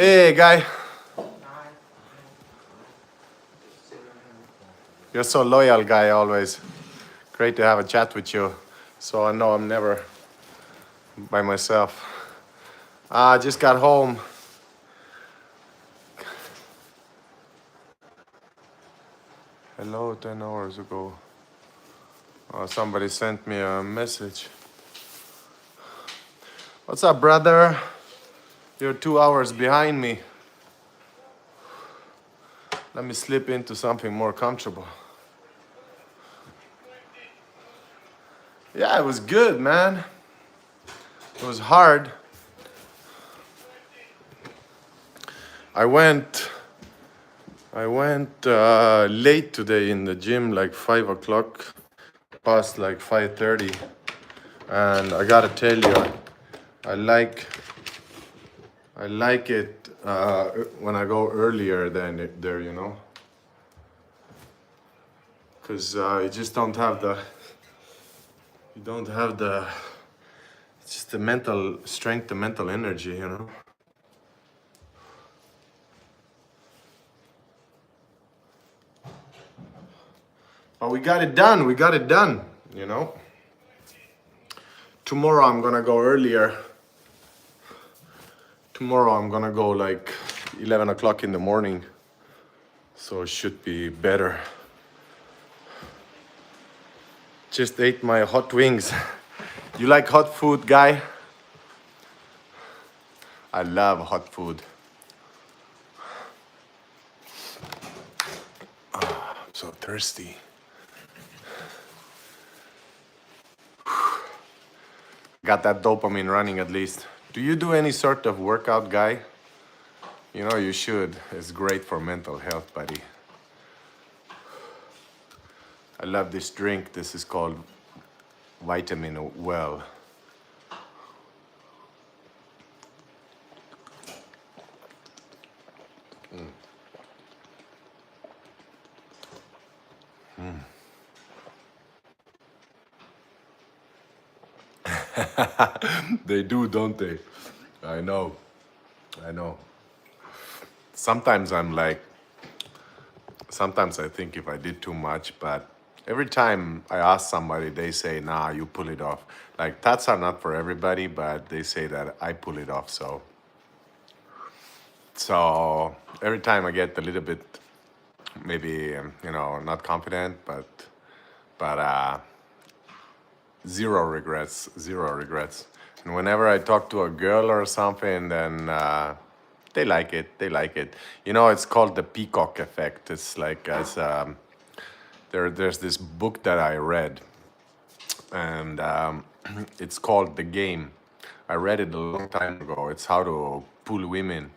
Hey, guy. You're so loyal, guy, always. Great to have a chat with you. So I know I'm never by myself. I just got home. Hello, 10 hours ago. Somebody sent me a message. What's up, brother? You're 2 hours behind me. Let me slip into something more comfortable. Yeah, it was good, man. It was hard. I went late today in the gym, like 5 o'clock, past like 5:30, and I gotta tell you, I like it when I go earlier than there, because you just don't have the, it's just the mental strength, the mental energy. But we got it done. Tomorrow I'm gonna go earlier. Tomorrow I'm gonna go like 11 o'clock in the morning. So it should be better. Just ate my hot wings. You like hot food, guy? I love hot food. I'm so thirsty. Got that dopamine running at least. Do you do any sort of workout, guy? You should. It's great for mental health, buddy. I love this drink. This is called Vitamin Well. They do, don't they? I know. Sometimes I think if I did too much, but every time I ask somebody, they say, nah, you pull it off. Like, tats are not for everybody, but they say that I pull it off, so every time I get a little bit, maybe, not confident, but zero regrets. And whenever I talk to a girl or something, then they like it. It's called the peacock effect. It's like there's this book that I read, and it's called The Game. I read it a long time ago. It's how to pull women,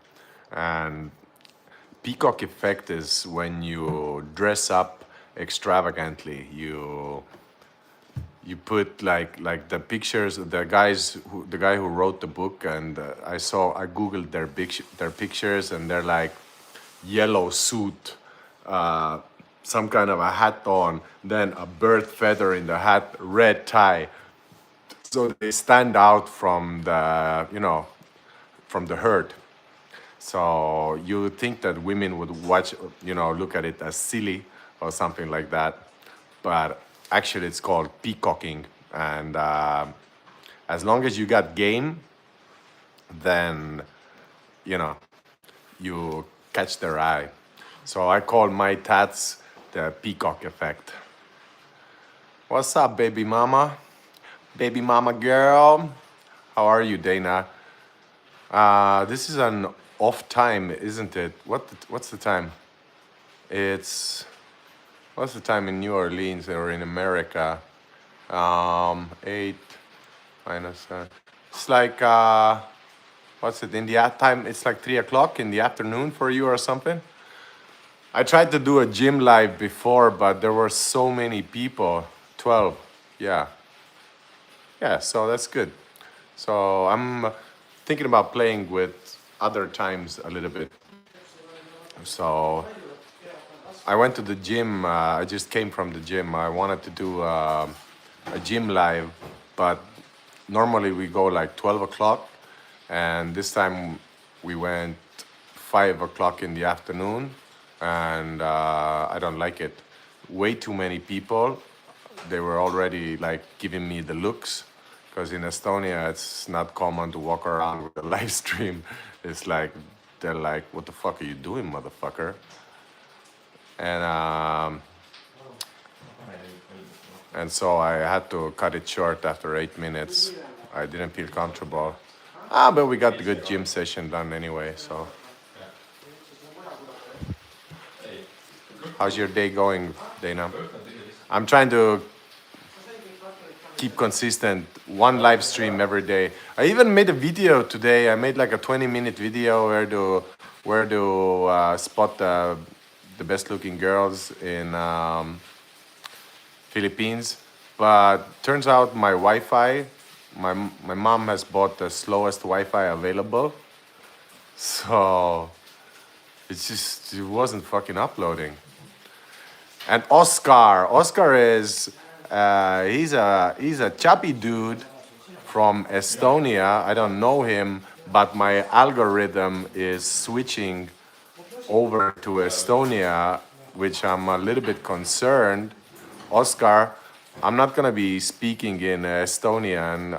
and peacock effect is when you dress up extravagantly. You put like the pictures, the guy who wrote the book, and I googled their pictures, and they're like yellow suit, some kind of a hat on, then a bird feather in the hat, red tie, so they stand out from the herd. So you think that women would watch, look at it as silly or something like that, but actually it's called peacocking. And as long as you got game, then you catch their eye. So I call my tats the peacock effect. What's up, baby mama? Baby mama girl. How are you, Dana? This is an off time, isn't it? What's the time? What's the time in New Orleans or in America? 8 minus. It's like what's it in the time? It's like 3 o'clock in the afternoon for you or something. I tried to do a gym live before, but there were so many people. 12, yeah. So that's good. So I'm thinking about playing with other times a little bit. So I went to the gym. I just came from the gym. I wanted to do a gym live, but normally we go like 12 o'clock, and this time we went 5 o'clock in the afternoon, and I don't like it. Way too many people. They were already like giving me the looks, because in Estonia it's not common to walk around with a live stream. It's like they're like, "What the fuck are you doing, motherfucker?" And so I had to cut it short after 8 minutes. I didn't feel comfortable. But we got the good gym session done anyway. So, how's your day going, Dana? I'm trying to keep consistent. One live stream every day. I even made a video today. I made like a 20-minute video where to spot the best looking girls in Philippines. But turns out my Wi-Fi, my mom has bought the slowest Wi-Fi available. So it wasn't fucking uploading. And Oscar is he's a chubby dude from Estonia. I don't know him, but my algorithm is switching over to Estonia, which I'm a little bit concerned. Oscar, I'm not gonna be speaking in Estonian.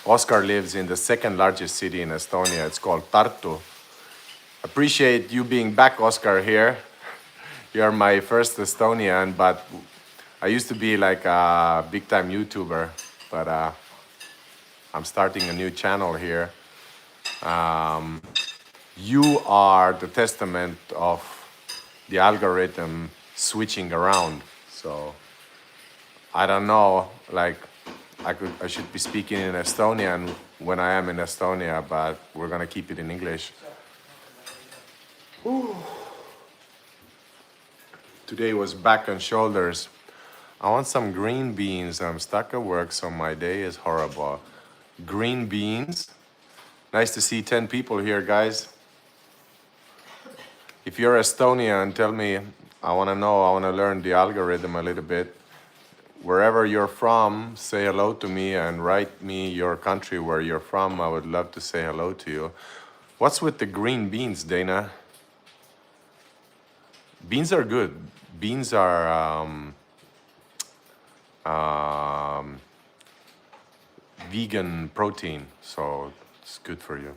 Oscar lives in the second largest city in Estonia. It's called Tartu. Appreciate you being back, Oscar, here. You're my first Estonian, but I used to be like a big time YouTuber, but I'm starting a new channel here. You are the testament of the algorithm switching around. So I don't know, like I should be speaking in Estonian when I am in Estonia, but we're gonna keep it in English. Ooh. Today was back and shoulders. I want some green beans. I'm stuck at work, so my day is horrible. Green beans. Nice to see 10 people here, guys. If you're Estonian, tell me. I want to know. I want to learn the algorithm a little bit. Wherever you're from, say hello to me and write me your country where you're from. I would love to say hello to you. What's with the green beans, Dana? Beans are good. Beans are vegan protein, so it's good for you.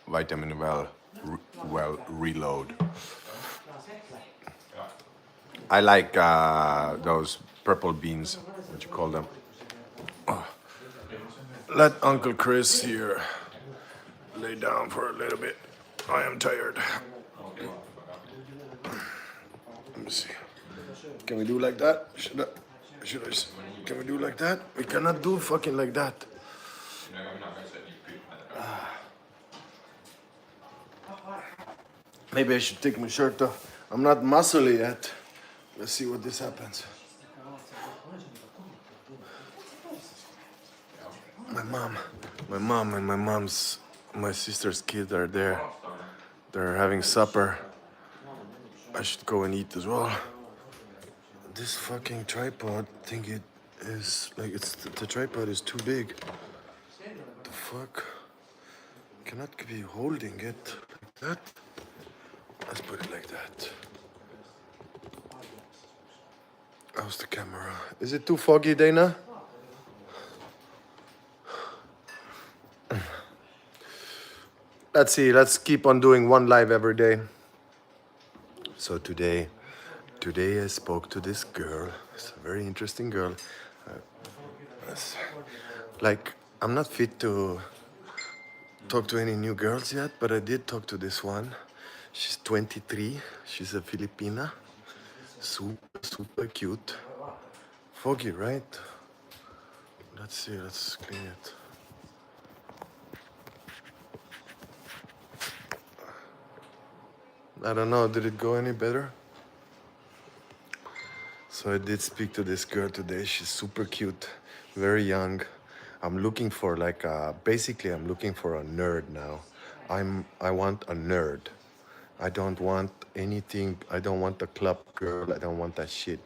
Vitamin well reload. I like those purple beans. What you call them? Let Uncle Chris here lay down for a little bit. I am tired. Let me see. Can we do like that? Can we do like that? We cannot do fucking like that. Maybe I should take my shirt off. I'm not muscly yet. Let's see what this happens. My mom and my sister's kids are there. They're having supper. I should go and eat as well. This fucking tripod thing, it is like the tripod is too big. The fuck? Cannot be holding it like that. Let's put it like that. How's the camera? Is it too foggy, Dana? Let's see, let's keep on doing one live every day. So today I spoke to this girl. It's a very interesting girl. Like, I'm not fit to talk to any new girls yet, but I did talk to this one. She's 23. She's a Filipina. Super cute. Foggy, right? Let's see, let's clean it. I don't know, did it go any better? So I did speak to this girl today. She's super cute, very young. I'm looking for like basically I'm looking for a nerd now. I want a nerd. I don't want anything. I don't want a club girl. I don't want that shit.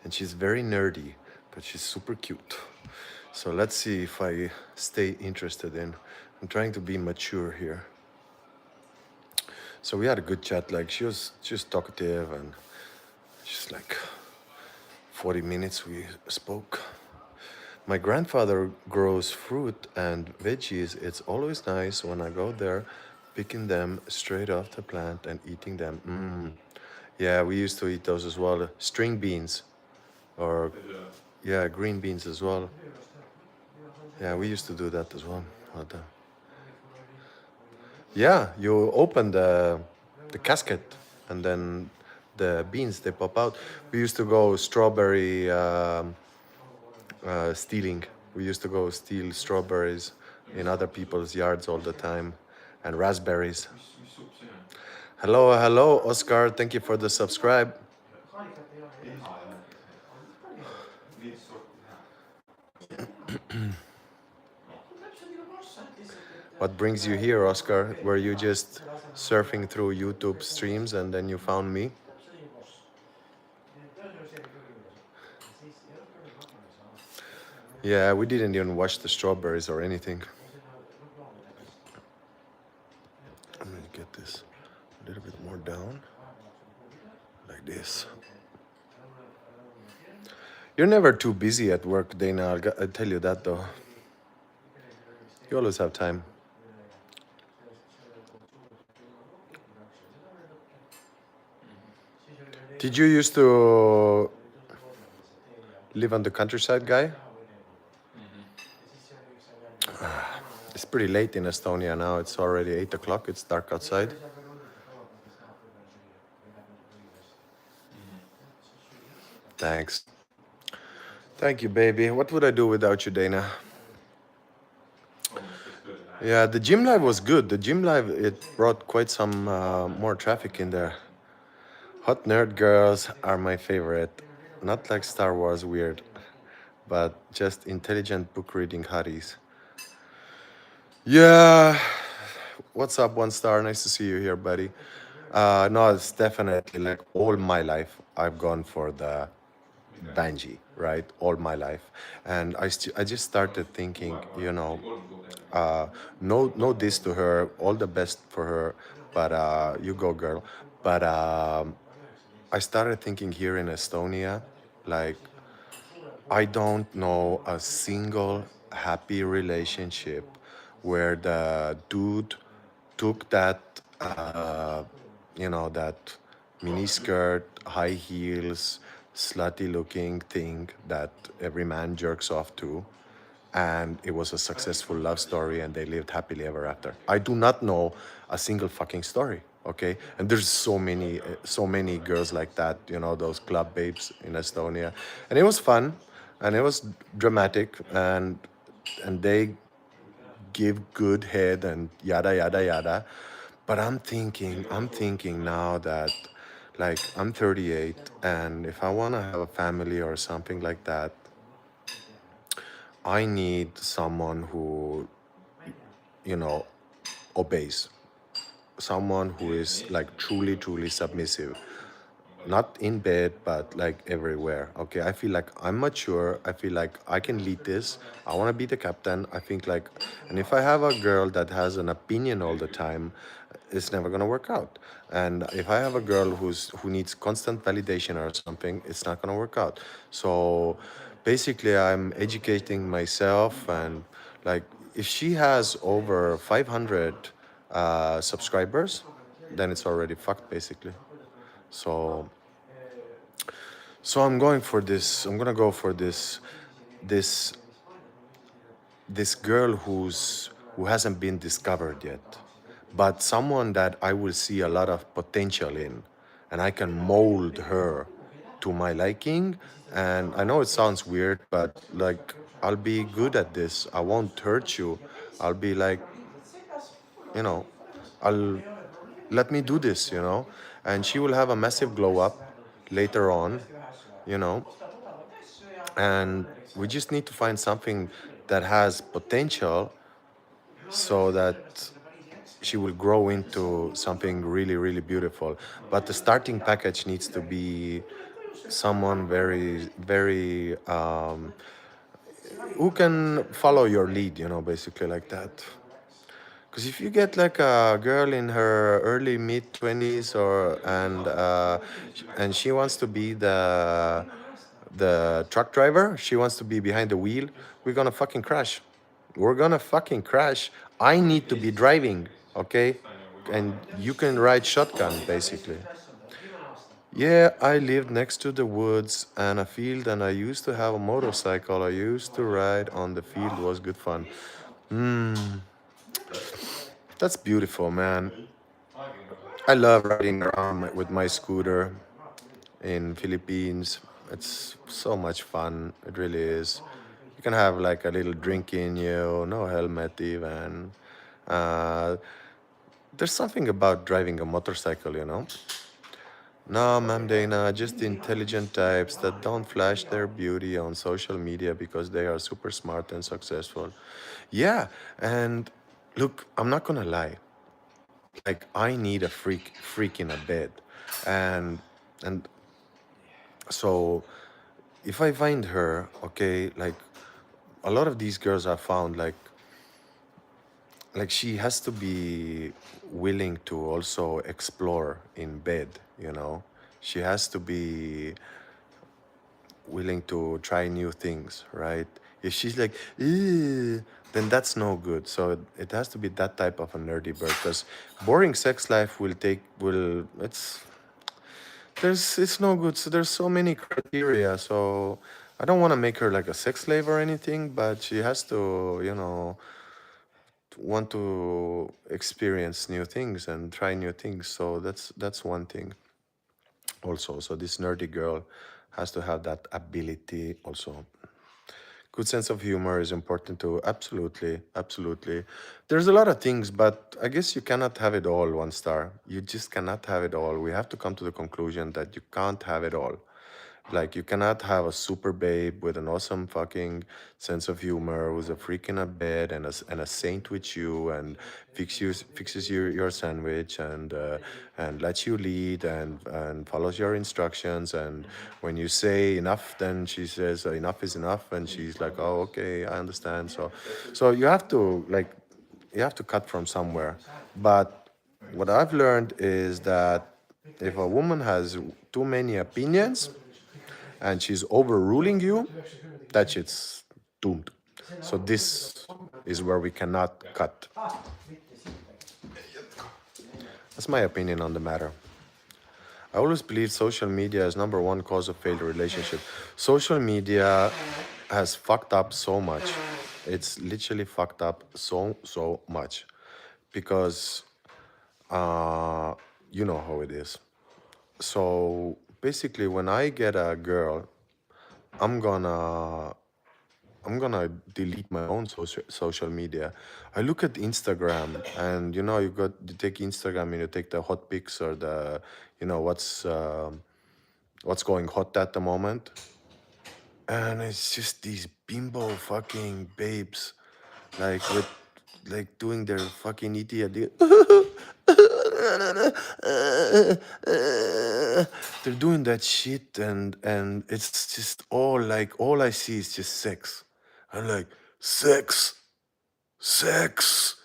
and she's very nerdy, but she's super cute. So let's see if I stay interested in. I'm trying to be mature here. So we had a good chat. Like she was talkative, and she's like 40 minutes we spoke. My grandfather grows fruit and veggies. It's always nice when I go there, picking them straight off the plant and eating them. Yeah, we used to eat those as well. String beans, or yeah, green beans as well. Yeah, we used to do that as well. But, yeah, you open the casket, and then the beans they pop out. We used to go strawberry stealing. We used to go steal strawberries in other people's yards all the time, and raspberries. Hello, hello, Oscar. Thank you for the subscribe. What brings you here, Oscar? Were you just surfing through YouTube streams and then you found me? Yeah, we didn't even wash the strawberries or anything. I'm gonna get this a little bit more down, like this. You're never too busy at work, Dana. I'll tell you that though. You always have time. Did you used to live on the countryside, guy? It's pretty late in Estonia now. It's already 8 o'clock. It's dark outside. Thanks. Thank you, baby. What would I do without you, Dana? Yeah, the gym live was good. The gym live, it brought quite some more traffic in there. Hot nerd girls are my favorite. Not like Star Wars weird, but just intelligent book reading hotties. Yeah. What's up, One Star? Nice to see you here, buddy. No, it's definitely like all my life I've gone for the Banji, right? All my life, and I just started thinking, no this to her, all the best for her, but you go, girl. But I started thinking here in Estonia, like I don't know a single happy relationship where the dude took that, that miniskirt, high heels, slutty looking thing that every man jerks off to, and it was a successful love story and they lived happily ever after. I do not know a single fucking story, okay? And there's so many girls like that, those club babes in Estonia. And it was fun and it was dramatic, and they give good head and yada yada yada. But I'm thinking now that, like, I'm 38, and if I want to have a family or something like that, I need someone who, you know, obeys. Someone who is like truly, truly submissive. Not in bed, but like everywhere. Okay, I feel like I'm mature. I feel like I can lead this. I want to be the captain. I think like, and if I have a girl that has an opinion all the time, it's never gonna work out. And if I have a girl who needs constant validation or something, it's not gonna work out. So basically, I'm educating myself, and like, if she has over 500 subscribers, then it's already fucked basically. So I'm going for this. I'm gonna go for this this girl who hasn't been discovered yet, but someone that I will see a lot of potential in, and I can mold her to my liking. And I know it sounds weird, but like, I'll be good at this. I won't hurt you. I'll be like, you know, I'll let me do this, and she will have a massive glow up later on, you know, and we just need to find something that has potential so that she will grow into something really, really beautiful. But the starting package needs to be someone very, very, who can follow your lead, basically like that. Because if you get like a girl in her early mid 20s, and she wants to be the truck driver, she wants to be behind the wheel, we're gonna fucking crash. We're gonna fucking crash. I need to be driving, okay? And you can ride shotgun basically. Yeah, I lived next to the woods and a field, and I used to have a motorcycle. I used to ride on the field. It was good fun. That's beautiful, man. I love riding around with my scooter in Philippines. It's so much fun. It really is. You can have like a little drink in you, no helmet even. Uh, there's something about driving a motorcycle. No, ma'am Dana, just intelligent types that don't flash their beauty on social media because they are super smart and successful. Yeah, and look, I'm not gonna lie. Like I need a freak in a bed, and and so if I find her, okay, like a lot of these girls I found, like she has to be willing to also explore in bed. She has to be willing to try new things, right? If she's like, "Ew," then that's no good. So it has to be that type of a nerdy bird, because boring sex life it's no good. So there's so many criteria. So I don't want to make her like a sex slave or anything, but she has to, want to experience new things and try new things. So that's one thing also. So this nerdy girl has to have that ability also. Good sense of humor is important too. Absolutely, absolutely. There's a lot of things, but I guess you cannot have it all, one star. You just cannot have it all. We have to come to the conclusion that you can't have it all. Like, you cannot have a super babe with an awesome fucking sense of humor who's a freak in a bed and a saint with you and fixes your sandwich and lets you lead and follows your instructions. And when you say enough, then she says enough is enough. And she's like, oh, okay, I understand. So you have to cut from somewhere. But what I've learned is that if a woman has too many opinions, and she's overruling you, that shit's doomed. So this is where we cannot cut. That's my opinion on the matter. I always believe social media is number one cause of failed relationship. Social media has fucked up so much. It's literally fucked up so much because uh, you know how it is. So basically, when I get a girl, I'm gonna I'm gonna delete my own social media. I look at Instagram, and you take Instagram and you take the hot pics or the what's going hot at the moment, and it's just these bimbo fucking babes, with doing their fucking idiot. They're doing that shit, and it's just all I see is just sex. I'm like, sex, sex.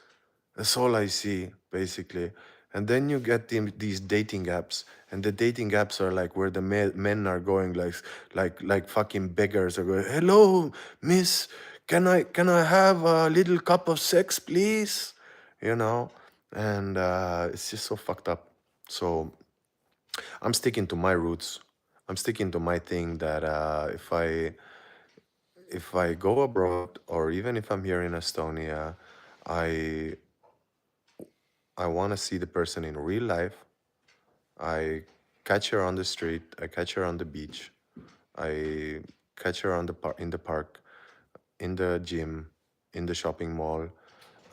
That's all I see, basically. And then you get these dating apps, and the dating apps are like where the men are going like fucking beggars are going, "Hello, miss, can I have a little cup of sex, please?" You know, and it's just so fucked up. So I'm sticking to my roots. I'm sticking to my thing that if I go abroad or even if I'm here in Estonia, I I want to see the person in real life. I catch her on the street. I catch her on the beach. I catch her in the park, in the gym, in the shopping mall.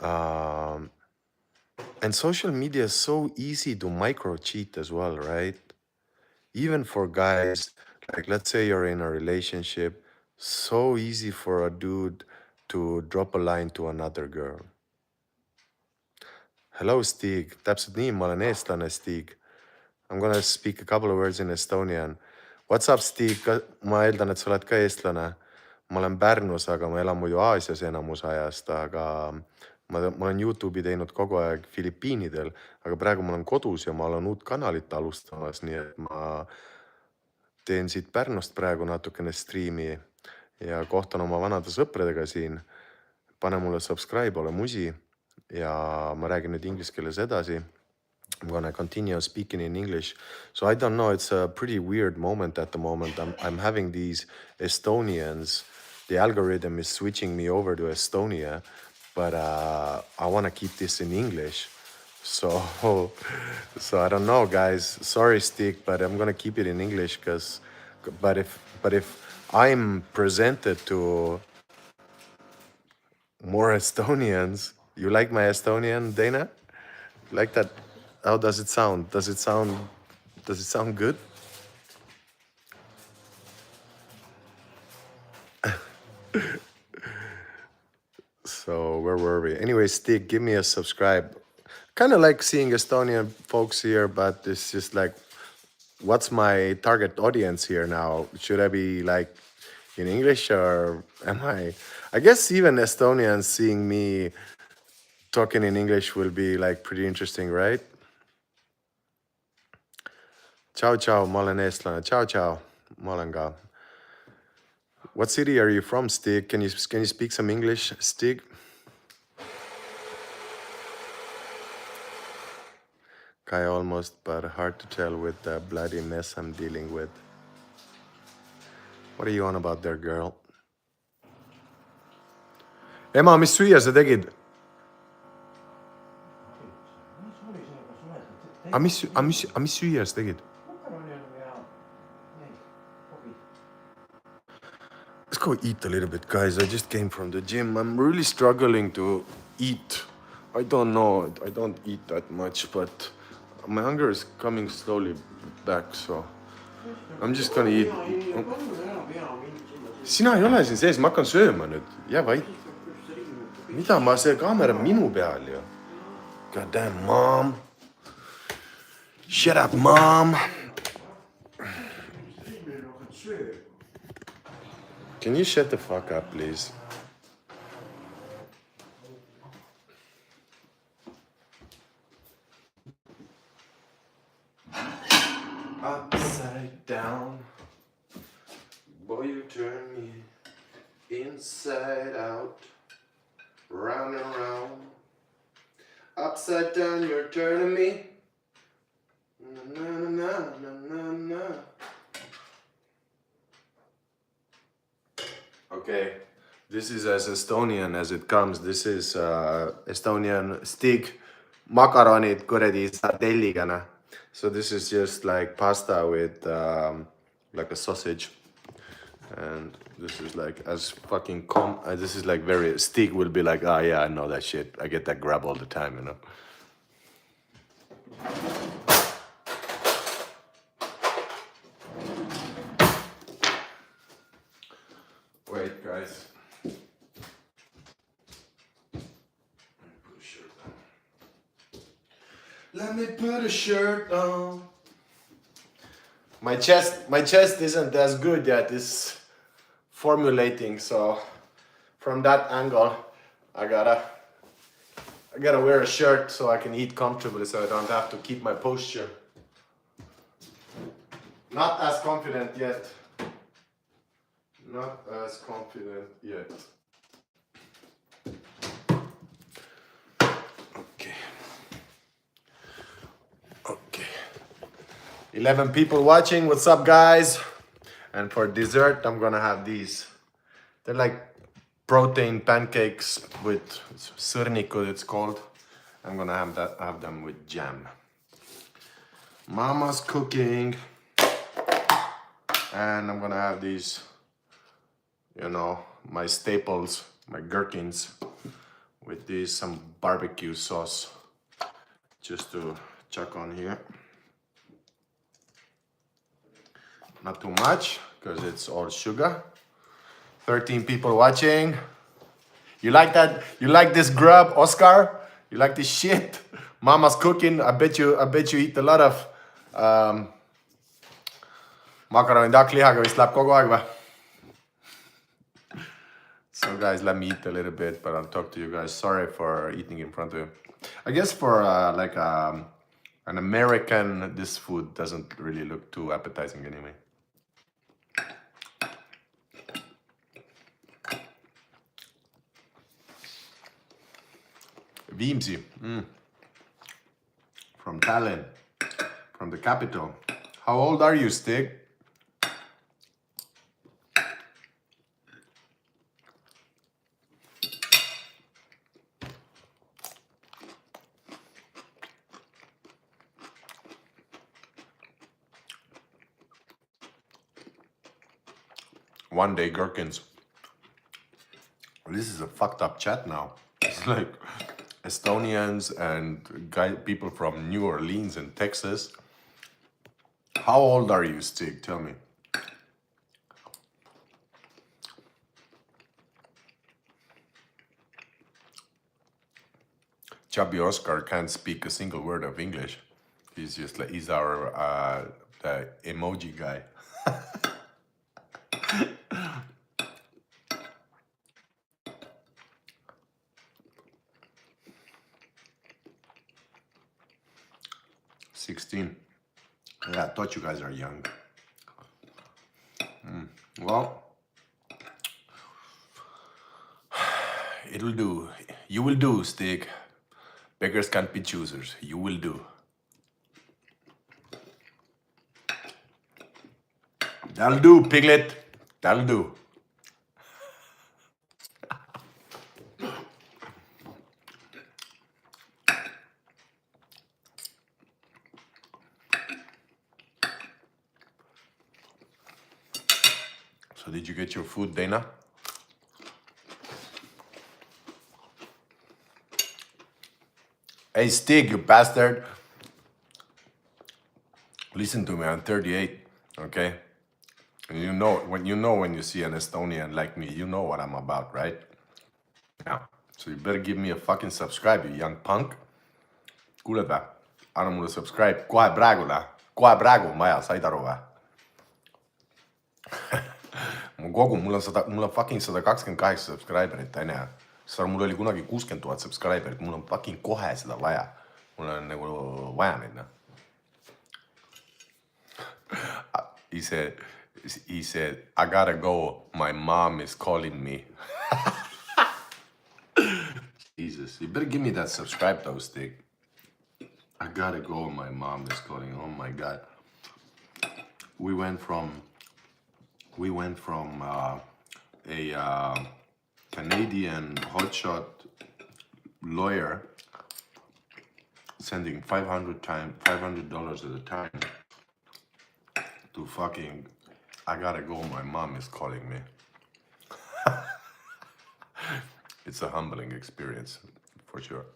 Um, and social media is so easy to micro cheat as well, right? Even for guys, like let's say you're in a relationship, so easy for a dude to drop a line to another girl. Hello, Stig. Täpselt nii, ma olen eestlane, Stig. I'm gonna speak a couple of words in Estonian. What's up, Steve? Ma eeldan, et sa oled ka eestlane. Ma olen Pärnus, aga ma elan muidu Aasias enamus ajast, aga ma olen Youtube'i teinud kogu aeg Filipiinidel, aga praegu ma olen kodus ja ma olen uut kanalit alustamas, nii et ma teen siit Pärnust praegu natukene striimi ja kohtan oma vanade sõpradega siin. Pane mulle subscribe, ole musi ja ma räägin nüüd inglise keeles edasi. I'm gonna continue speaking in English. So I don't know, it's a pretty weird moment at the moment. I'm having these Estonians. The algorithm is switching me over to Estonia, but I want to keep this in English. So I don't know, guys. Sorry, Stick, but I'm gonna keep it in English but if I'm presented to more Estonians, you like my Estonian, Dana? Like that? How does it sound? Does it sound good? So where were we? Anyway, Stig, give me a subscribe. Kind of like seeing Estonian folks here, but it's just like, what's my target audience here now? Should I be like in English or am I guess even Estonians seeing me talking in English will be like pretty interesting, right? Ciao, ciao, ma olen eestlane. Ciao, ciao, ma olen ka. What city are you from, Stig? Can you speak some English, Stig? Kai almost, but hard to tell with the bloody mess I'm dealing with. What are you on about there, girl? Ema, mis süüa sa tegid? Mis süüa sa tegid? Let's go eat a little bit, guys. I just came from the gym. I'm really struggling to eat. I don't know. I don't eat that much, but my hunger is coming slowly back, so I'm just gonna eat. Sina ei ole siin sees, ma hakkan sööma nüüd. Jää vait. Mida ma, see kaamera on minu peal ju. God damn, mom. Shut up, mom. Can you shut the fuck up, please? Upside down, boy, you turn me inside out, round and round. Upside down, you're turning me. Na na na na na na. Okay, this is as Estonian as it comes. This is Estonian Stig makaronid kuradi sardelliga, noh. So this is just like pasta with like a sausage, and this is like as fucking this is like very Stig will be like, ah, yeah, I know that shit. I get that grab all the time, you know. Wait, guys. Let me put a shirt on. My chest isn't as good yet. It's formulating, so from that angle, I gotta wear a shirt so I can eat comfortably, so I don't have to keep my posture. Not as confident yet. Not as confident yet. Okay. 11 people watching. What's up, guys? And for dessert, I'm gonna have these. They're like protein pancakes with sõrnikud, it's called. I'm gonna have them with jam. Mama's cooking. And I'm gonna have these, you know, my staples, my gherkins, with this some barbecue sauce, just to chuck on here. Not too much, because it's all sugar. 13 people watching. You like that? You like this grub, Oscar? You like this shit? Mama's cooking. I bet you eat a lot of makaronitakklihaga vist läheb kogu aeg või? So guys, let me eat a little bit, but I'll talk to you guys. Sorry for eating in front of you. I guess for an American, this food doesn't really look too appetizing anyway. Viimsi, from Tallinn, from the capital. How old are you, Stig? One day, Gherkins. This is a fucked up chat now. It's like Estonians and people from New Orleans and Texas. How old are you, Stig? Tell me. Chubby Oscar can't speak a single word of English. He's just like, he's our the emoji guy. Yeah, I thought you guys are young. Well, it'll do. You will do, Stig. Beggars can't be choosers. You will do. That'll do, Piglet. That'll do. So did you get your food, Dana? Hey, Stig, you bastard. Listen to me, I'm 38, okay? And you know when you see an Estonian like me, you know what I'm about, right? Yeah. So you better give me a fucking subscribe, you young punk. Kuuled vä? Anna mulle subscribe kohe praegu vä? Kohe praegu on vaja, said aru vä? Mul on fucking 128 subscriberit, onju. Sa mul oli kunagi 60 000 subscriberit, mul on fucking kohe seda vaja. Mul on nagu vaja neid, noh. He said, I gotta go, my mom is calling me. Jesus, you better give me that subscribe though, Stig. I gotta go, my mom is calling. Oh my God. We went from a Canadian hotshot lawyer sending $500 at a time to fucking, I gotta go, my mom is calling me. It's a humbling experience, for sure.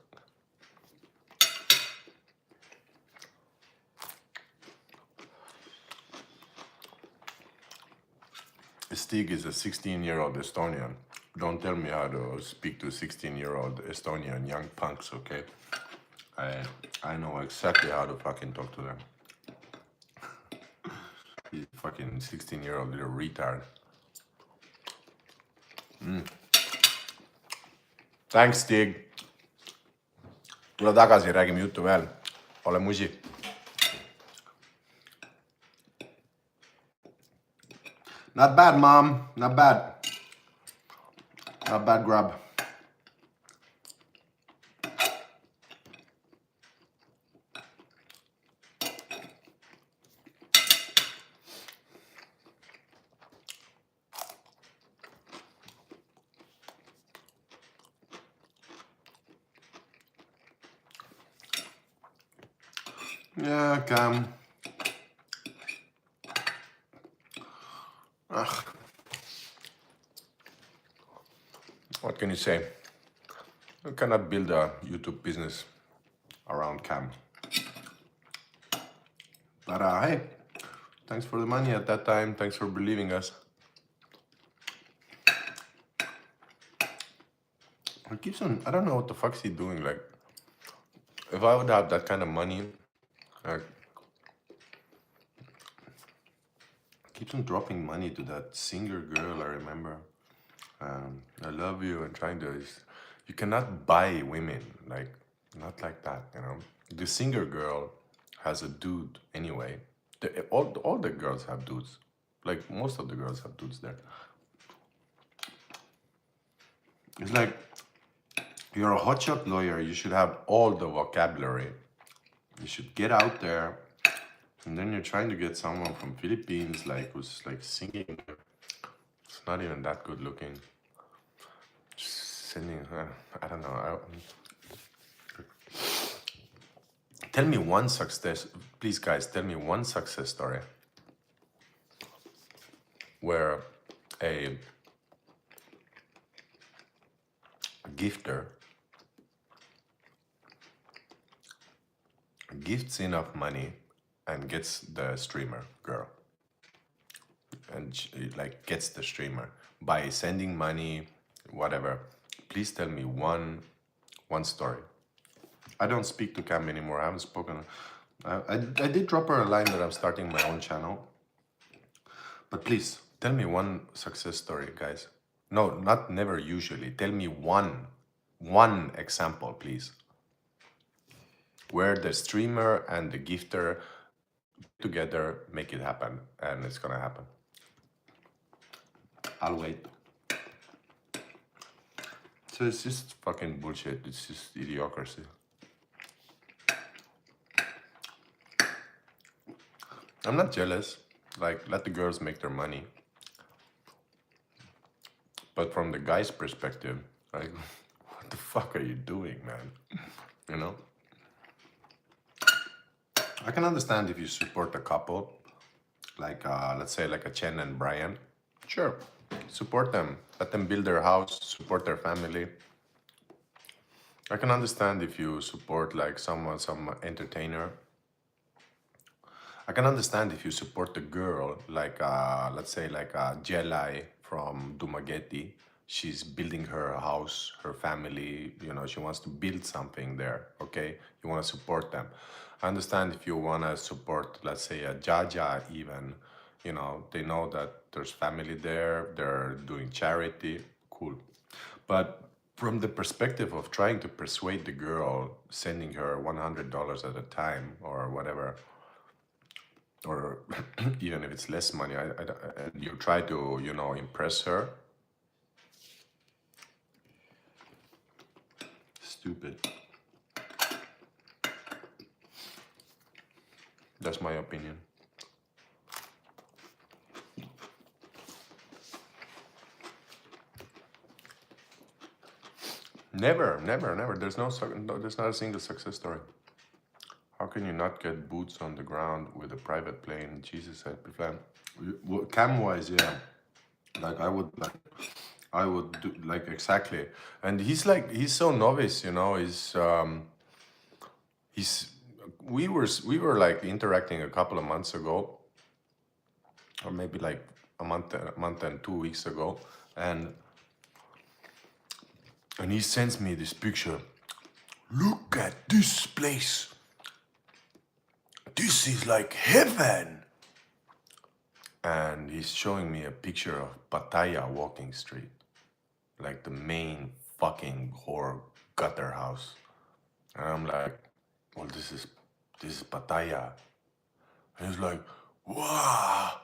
Stig is a 16-year-old Estonian. Don't tell me how to speak to 16-year-old Estonian young punks, okay? I know exactly how to fucking talk to them. He's a fucking 16-year-old little retard. Thanks, Stig. Tule tagasi, räägime juttu veel. Ole musi. Not bad, Mom. Not bad. Not bad grub. Yeah, Cam. Ugh. What can you say? You cannot build a YouTube business around Cam. But hey, thanks for the money at that time. Thanks for believing us. It keeps on, I don't know what the fuck's he doing. Like, if I would have that kind of money, like, keeps on dropping money to that singer girl. I remember. I love you and trying to. You cannot buy women like not like that. You know, the singer girl has a dude anyway. All the girls have dudes. Like most of the girls have dudes there. It's like you're a hotshot lawyer. You should have all the vocabulary. You should get out there, and then you're trying to get someone from Philippines, like who's like singing. It's not even that good looking. Just sending her. I don't know. Tell me one success, please, guys. Tell me one success story where a gifter gifts enough money and gets the streamer girl, and she, like gets the streamer by sending money, whatever. Please tell me one story. I don't speak to Cam anymore. I haven't spoken. I did drop her a line that I'm starting my own channel. But please, tell me one success story, guys. No, not never usually. Tell me one example, please. Where the streamer and the gifter together make it happen, and it's gonna happen. I'll wait. So it's just fucking bullshit. It's just idiocracy. I'm not jealous. Like, let the girls make their money. But from the guy's perspective, like, what the fuck are you doing, man? You know? I can understand if you support a couple, like, let's say, like a Chen and Brian. Sure, support them. Let them build their house, support their family. I can understand if you support, like, some entertainer. I can understand if you support the girl, like, let's say, like Jelai from Dumaguete. She's building her house, her family, you know, she wants to build something there, okay? You want to support them. I understand if you want to support, let's say, a Jaja even, you know, they know that there's family there, they're doing charity, cool. But from the perspective of trying to persuade the girl, sending her $100 at a time or whatever, or even if it's less money, and you try to, you know, impress her. Stupid. That's my opinion. Never, never, never. There's there's not a single success story. How can you not get boots on the ground with a private plane? Jesus said, cam-wise, yeah. Like I would do like exactly. And he's so novice, you know. We were like interacting a couple of months ago, or maybe like a month and 2 weeks ago, and he sends me this picture. Look at this place. This is like heaven. And he's showing me a picture of Pattaya walking street, like the main fucking whore gutter house. And I'm like, well, this is Pattaya. And he's like, wow,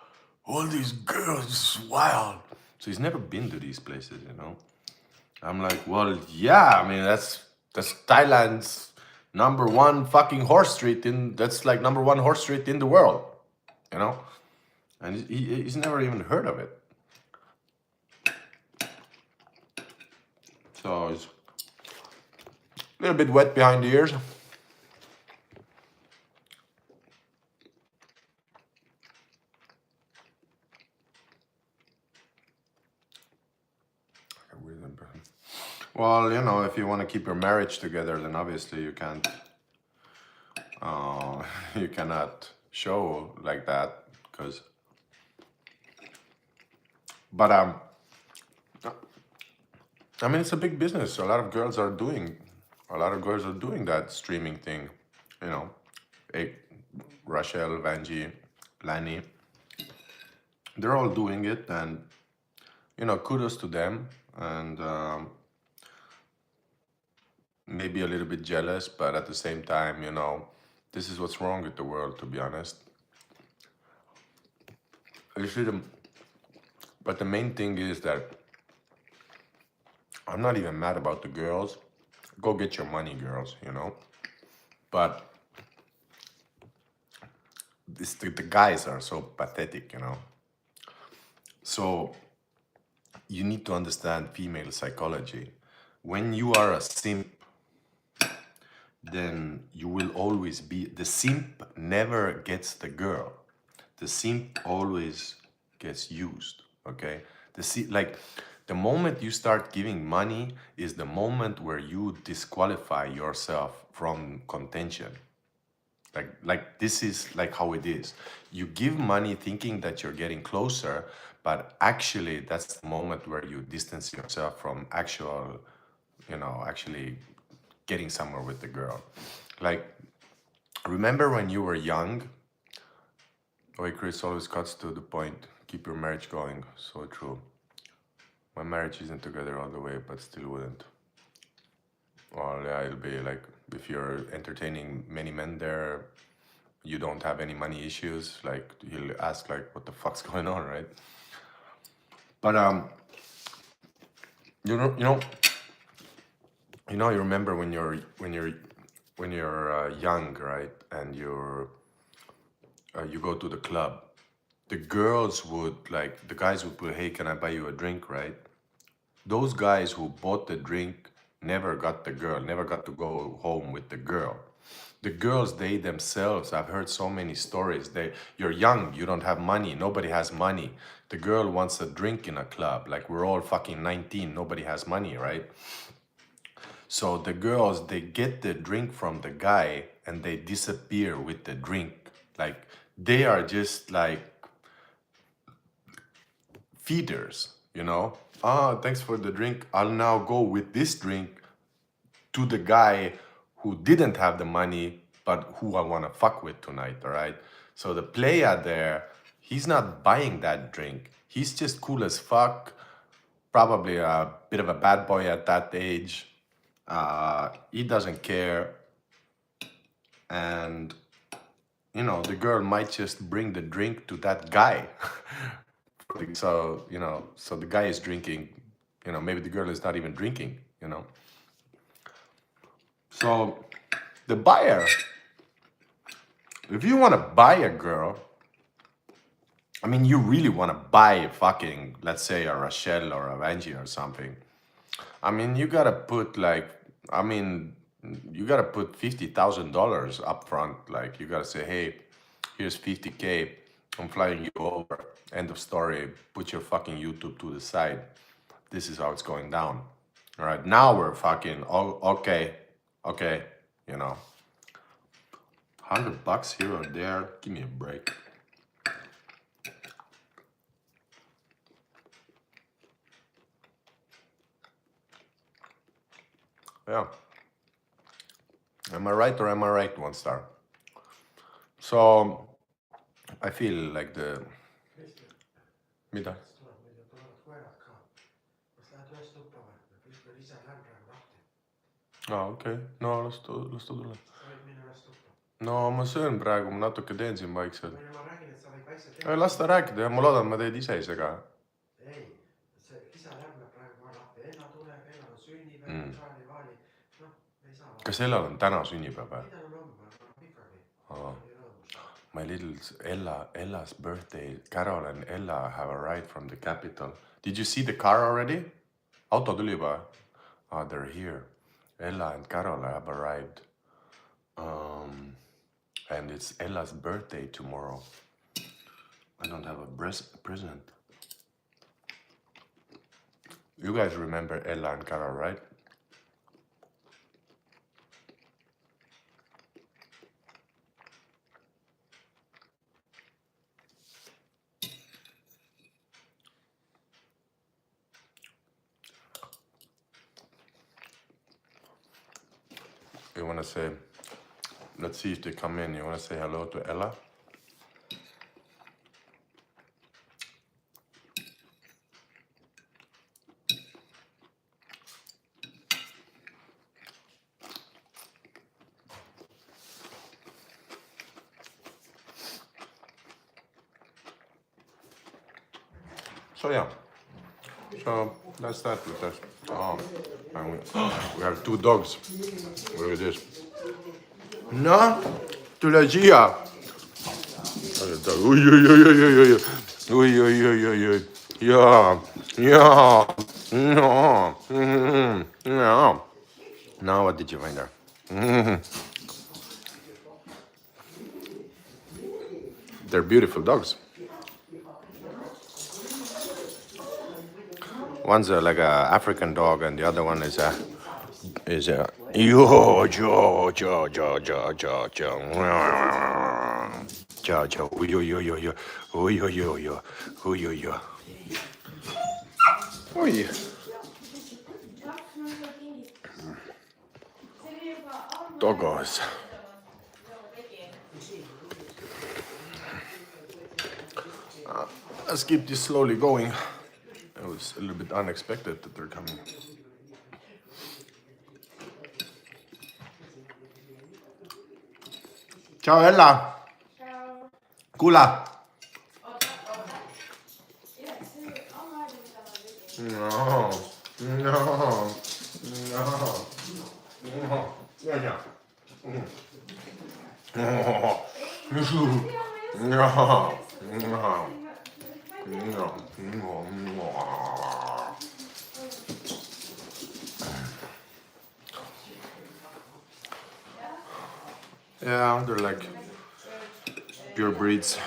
all these girls, this is wild. So he's never been to these places, you know. I'm like, well, yeah, I mean, that's Thailand's #1 fucking horse street that's like #1 horse street in the world, you know? And he's never even heard of it. So he's a little bit wet behind the ears. Well, you know, if you want to keep your marriage together, then obviously you can't, you cannot show like that, because, but I mean, it's a big business. A lot of girls are doing that streaming thing, you know, Rachel, Vanjie, Lani, they're all doing it, and kudos to them. And maybe a little bit jealous, but at the same time, this is what's wrong with the world, to be honest. You see them, but the main thing is that I'm not even mad about the girls. Go get your money, girls. But the guys are so pathetic. So you need to understand female psychology. When you are a simp, then you will always be the simp. Never gets the girl. The simp always gets used. Okay, like the moment you start giving money is the moment where you disqualify yourself from contention. Like this is like how it is. You give money thinking that you're getting closer, but actually that's the moment where you distance yourself from actually getting somewhere with the girl. Like, remember when you were young? Oh, Chris always cuts to the point. Keep your marriage going. So true. My marriage isn't together all the way, but still wouldn't. Well, yeah, it'll be like if you're entertaining many men there, you don't have any money issues. Like he'll ask, like, what the fuck's going on, right? But you know, you know, you remember when you're young, right? And you go to the club. The girls would the guys would put, hey, can I buy you a drink, right? Those guys who bought the drink never got the girl, never got to go home with the girl. The girls, they themselves, I've heard so many stories. You're young, you don't have money, nobody has money. The girl wants a drink in a club, like we're all fucking 19, nobody has money, right? So the girls, they get the drink from the guy and they disappear with the drink. Like they are just like feeders. Thanks for the drink. I'll now go with this drink to the guy who didn't have the money, but who I want to fuck with tonight, all right? So the player there, he's not buying that drink. He's just cool as fuck, probably a bit of a bad boy at that age. He doesn't care. And, the girl might just bring the drink to that guy. So the guy is drinking, maybe the girl is not even drinking. So the buyer, if you want to buy a girl, I mean, you really want to buy fucking, let's say, a Rochelle or a Vanjie or something. I mean, you gotta put you gotta put $50,000 up front. Like, you gotta say, hey, here's 50K. I'm flying you over. End of story. Put your fucking YouTube to the side. This is how it's going down. All right, now we're fucking, okay, $100 here or there. Give me a break. Yeah. Am I right or am I right, one star? So I feel like mida? Okei. No las ta tulla. No ma söön praegu, ma natuke teen siin vaikselt. Las ta rääkida ja ma loodan, ma teid ise ei sega. Kas Ellal on täna sünnipäev või? My little Ella's birthday. Carol and Ella have arrived from the capital. Did you see the car already? Auto tuli juba? They're here. Ella and Carol have arrived. And it's Ella's birthday tomorrow. I don't have a present. You guys remember Ella and Carol, right? You want to say, let's see if they come in. You want to say hello to Ella? So yeah. So that's that with us. Oh, and we have 2 dogs. Look at this. No, to la gia. Look at that. Uy, uy, uy, uy, uy, uy. Uy, uy, uy, uy, uy. Yeah, yeah. No. No. Now what did you find there? They're beautiful dogs. One's like a African dog, and the other one is a yo yo yo yo yo yo yo yo yo yo yo yo yo yo yo yo yo yo. Oi. Doggos. Let's keep this slowly going. It was a little bit unexpected that they're coming. Ciao Ella. Ciao. Kula. No. No. No. No. Yeah, yeah. No. No. No. No. No. Yeah, they're like pure breeds.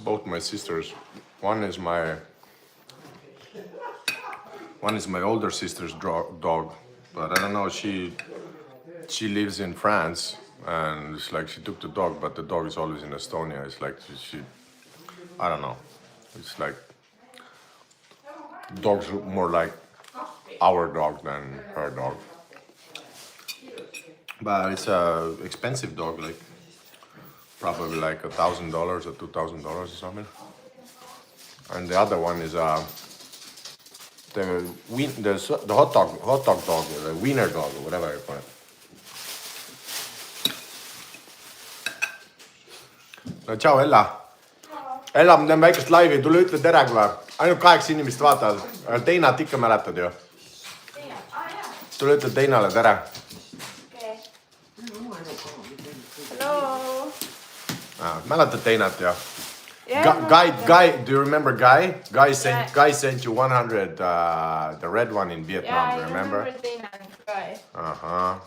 Both my sisters. One is my older sister's dog, but I don't know. She lives in France, and it's like she took the dog, but the dog is always in Estonia. It's like she I don't know. It's like dogs look more like our dog than her dog. But it's a expensive dog, like probably like $1,000 or $2,000 or something. And the other one is the hot dog dog, the wiener dog or whatever you call it. No tšau Ella. Ella, ma teen väikest laivi, tule ütle tere kohe. Ainult 8 inimest vaatavad. Teinat ikka mäletad ju? Tule ütle Teinale tere. Hello. Mäletad Teinat ju? Yeah. Guy, do you remember Guy? Guy sent you 100, the red one in Vietnam, remember? I remember Dana and Guy. Uh-huh.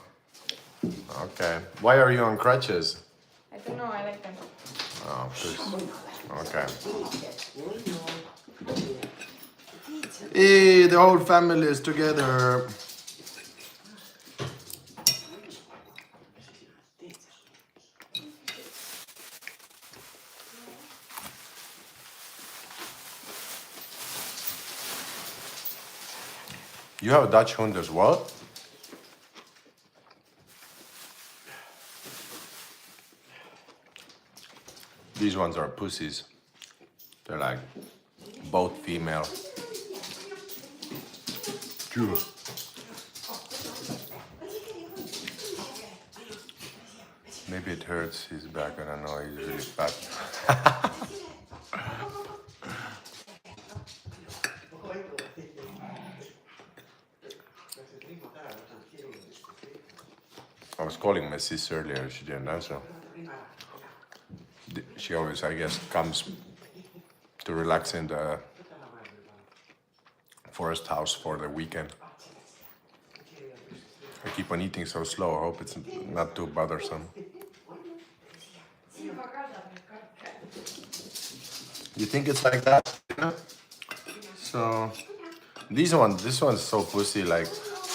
Okay. Why are you on crutches? I don't know, I like them. Oh, okay. Hey, the whole family is together. You have a Dutch Hund as well? These ones are pussies. They're like both female. True. Maybe it hurts his back, I don't know, he's really fat. I was calling my sis earlier, she didn't answer. She always, I guess, comes to relax in the forest house for the weekend. I keep on eating so slow, I hope it's not too bothersome. You think it's like that? Yeah? So, this one's so pussy, like,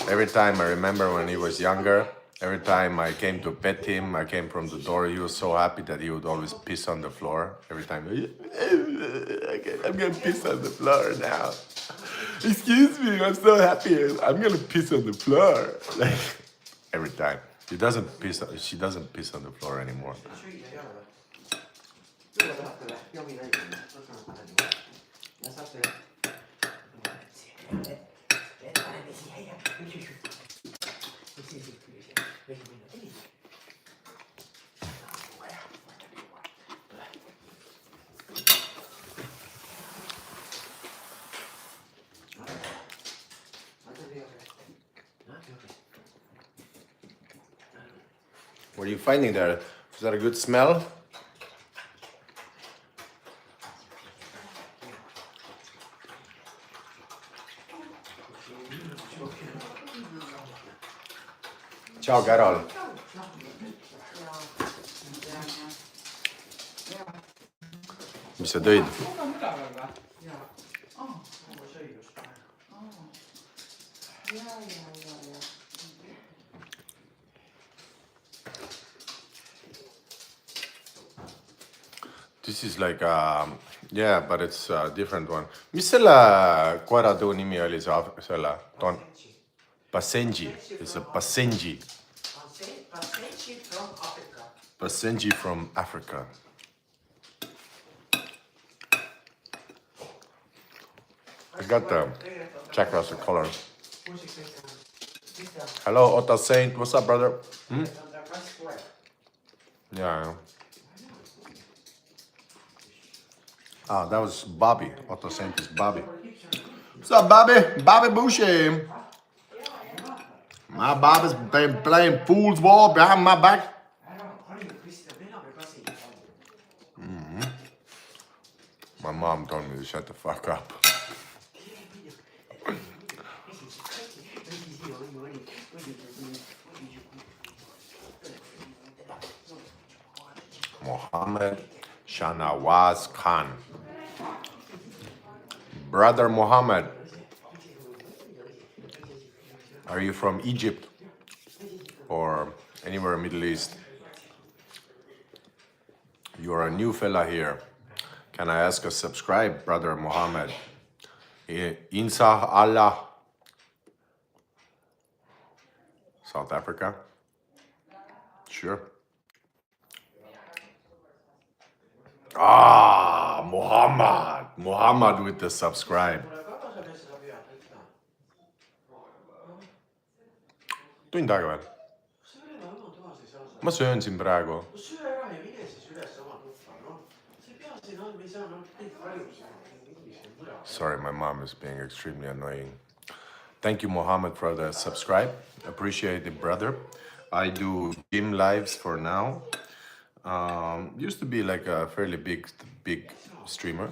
every time I remember when he was younger, every time I came to pet him, I came from the door, he was so happy that he would always piss on the floor. Every time, I'm gonna piss on the floor now. Excuse me, I'm so happy, I'm gonna piss on the floor. Like, every time. She doesn't piss on the floor anymore. What are you finding there? Is that a good smell? Ciao Carol. Mis sa tõid? This is like yeah, but it's a different one. Mis selle koeratu nimi oli selle ton? Basenji. It's a Basenji. Basenji from Africa. I got the check out the color. Hello, Otta Saint. What's up, brother? Yeah. Ah, that was Bobby. Otto Saint is Bobby. What's up, Bobby? Bobby Boucher. My Bobby's been playing fool's ball behind my back. My mom told me to shut the fuck up. Mohammed Shanawaz Khan. Brother Mohammed, are you from Egypt or anywhere in the Middle East? You are a new fella here. Can I ask a subscribe, Brother Mohammed? Insha Allah. South Africa? Sure. Ah, Muhammad. Muhammad with the subscribe. Tund aega veel? Ma söön siin praegu. Sorry, my mom is being extremely annoying. Thank you, Mohammed, for the subscribe. Appreciate it, brother. I do gym lives for now. Used to be like a fairly big streamer.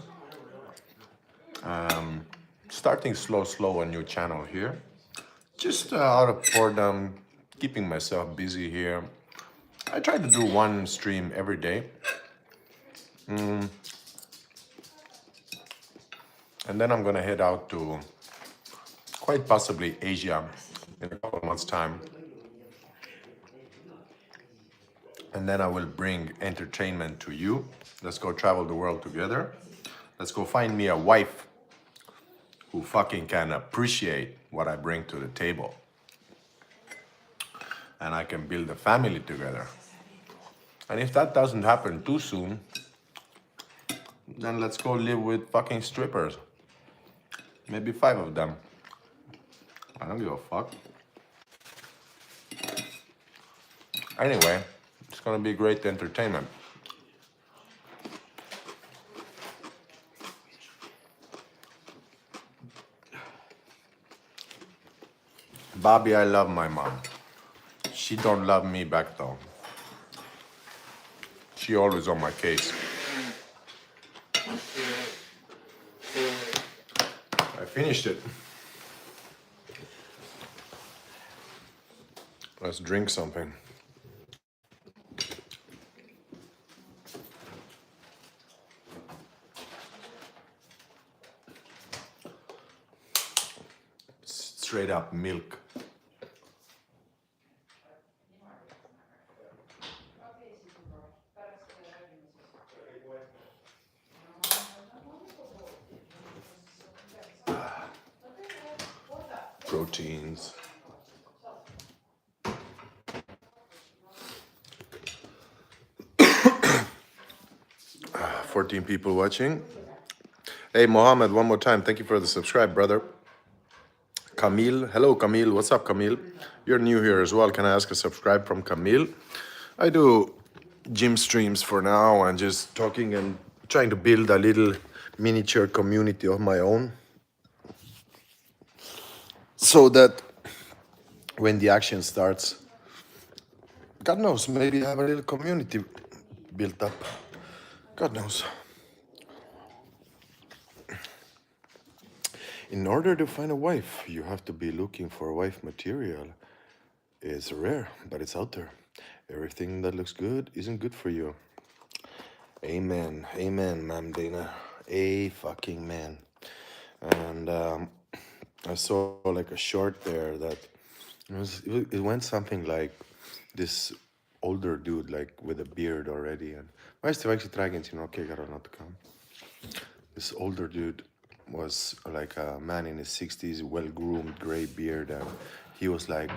Starting slow a new channel here. Just out of boredom, keeping myself busy here. I try to do one stream every day. And then I'm gonna head out to quite possibly Asia in a couple of months' time. And then I will bring entertainment to you. Let's go travel the world together. Let's go find me a wife who fucking can appreciate what I bring to the table. And I can build a family together. And if that doesn't happen too soon, then let's go live with fucking strippers. Maybe 5 of them. I don't give a fuck. Anyway, it's gonna be great entertainment. Bobby, I love my mom. She don't love me back though. She always on my case. I finished it. Let's drink something. Straight up milk. Proteins. 14 people watching. Hey, Mohammed, one more time. Thank you for the subscribe, brother. Camille. Hello, Camille. What's up, Camille? You're new here as well. Can I ask a subscribe from Camille? I do gym streams for now and just talking and trying to build a little miniature community of my own. So that when the action starts, God knows, maybe I have a little community built up. God knows. In order to find a wife, you have to be looking for wife material. It's rare, but it's out there. Everything that looks good isn't good for you. Amen. Amen, ma'am Dana. A fucking man. And I saw like a short there that it went something like this older dude like with a beard already. And ma hästi vaikselt räägin siin, okei, Karol, natuke. This older dude was like a man in his 60s, well-groomed, gray beard, and he was like,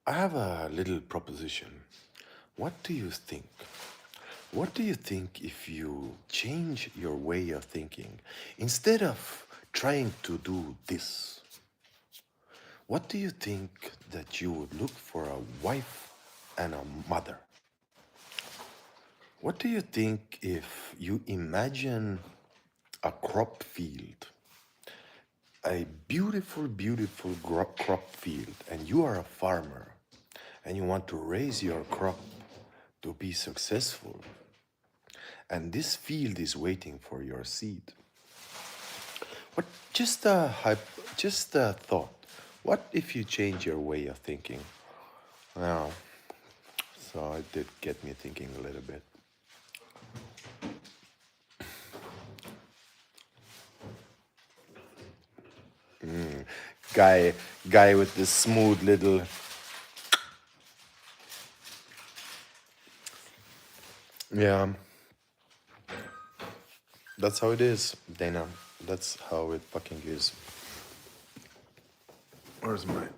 I have a little proposition. What do you think? What do you think if you change your way of thinking? Instead of trying to do this, what do you think that you would look for a wife and a mother? What do you think if you imagine a crop field, a beautiful, beautiful crop field, and you are a farmer and you want to raise your crop to be successful, and this field is waiting for your seed? What? Just a thought. What if you change your way of thinking? Well, so it did get me thinking a little bit. Guy with this smooth little. Yeah, that's how it is, Dana. That's how it fucking is. Where's my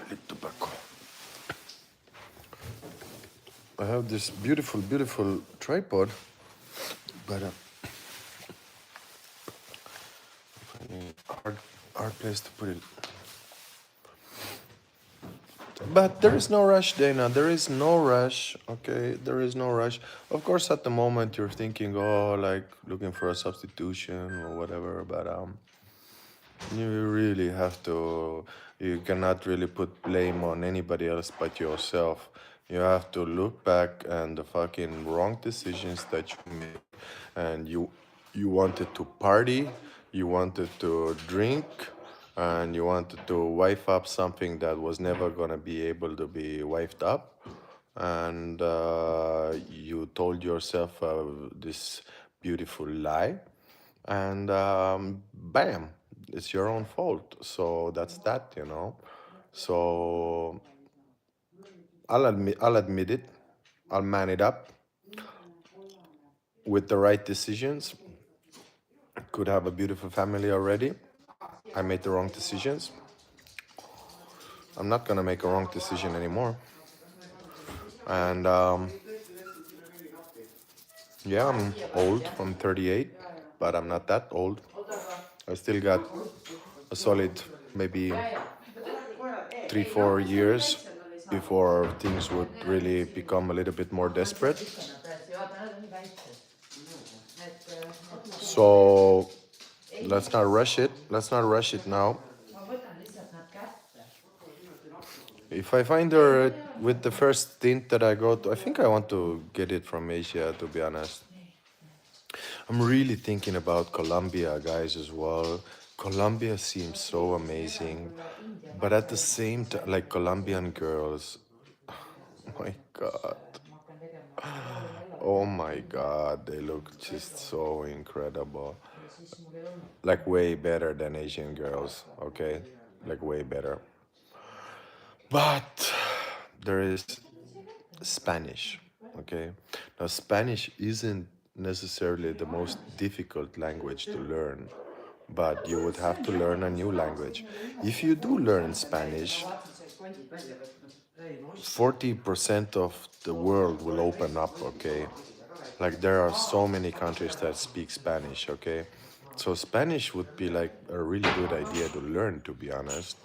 lip tobacco? I have this beautiful, beautiful tripod, but hard place to put it. But there is no rush, Dana. There is no rush. Okay, there is no rush. Of course, at the moment you're thinking, oh, like looking for a substitution or whatever. But you really have to. You cannot really put blame on anybody else but yourself. You have to look back and the fucking wrong decisions that you made, and you wanted to party, you wanted to drink, and you wanted to wife up something that was never gonna be able to be wifed up, and you told yourself this beautiful lie, and bam, it's your own fault. So that's that, you know. So I'll admit it. I'll man it up. With the right decisions, could have a beautiful family already. I made the wrong decisions. I'm not gonna make a wrong decision anymore. And yeah, I'm old. I'm 38, but I'm not that old. I still got a solid maybe 3-4 years before things would really become a little bit more desperate. So let's not rush it. Let's not rush it now. If I find her with the first stint that I go to, I think I want to get it from Asia, to be honest. I'm really thinking about Colombia, guys, as well. Colombia seems so amazing, but at the same time, like Colombian girls, oh my God. Oh my God, they look just so incredible. Like way better than Asian girls, okay? Like way better. But there is Spanish, okay? Now, Spanish isn't necessarily the most difficult language to learn, but you would have to learn a new language. If you do learn Spanish, 40% of the world will open up, okay? Like there are so many countries that speak Spanish, okay? So Spanish would be like a really good idea to learn, to be honest.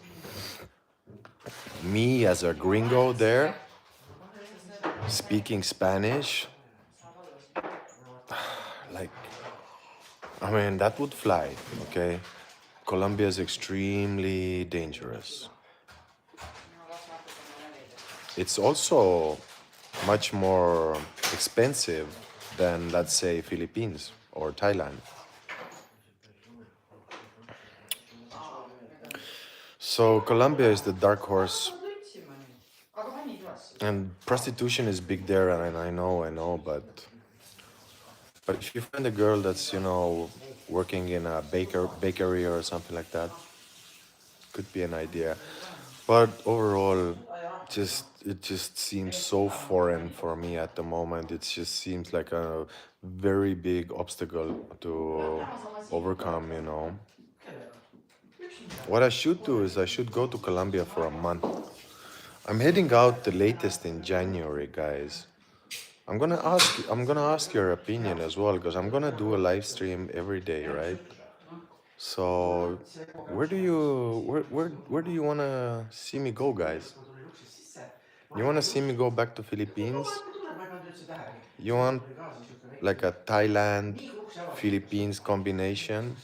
Me as a gringo there, speaking Spanish, like, I mean, that would fly, okay? Colombia is extremely dangerous. it's also much more expensive than, let's say, Philippines or Thailand. So Colombia is the dark horse, and prostitution is big there, and I know, but if you find a girl that's, you know, working in a bakery or something like that, could be an idea. But overall, just it just seems so foreign for me at the moment. It just seems like a very big obstacle to overcome, you know. What I should do is I should go to Colombia for a month. I'm heading out the latest in January, guys. I'm gonna ask your opinion as well, because I'm gonna do a live stream every day, right? So where do you wanna see me go, guys? You wanna see me go back to Philippines? You want like a Thailand Philippines combination?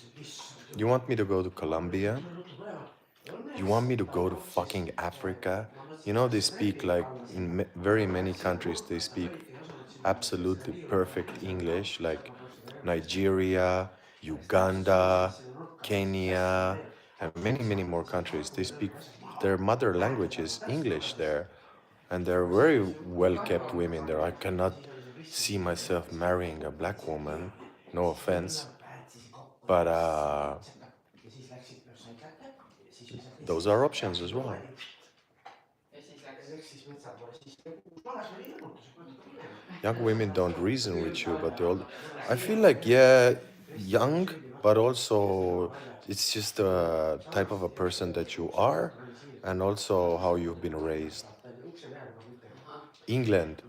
You want me to go to Colombia? You want me to go to fucking Africa? You know, they speak like in very many countries, they speak absolutely perfect English, like Nigeria, Uganda, Kenya, and many, many more countries. They speak their mother language is English there, and they're very well kept women there. I cannot see myself marrying a black woman, no offense, but those are options as well. Young women don't reason with you, but the old. I feel like, yeah, young, but also it's just the type of a person that you are, and also how you've been raised. England.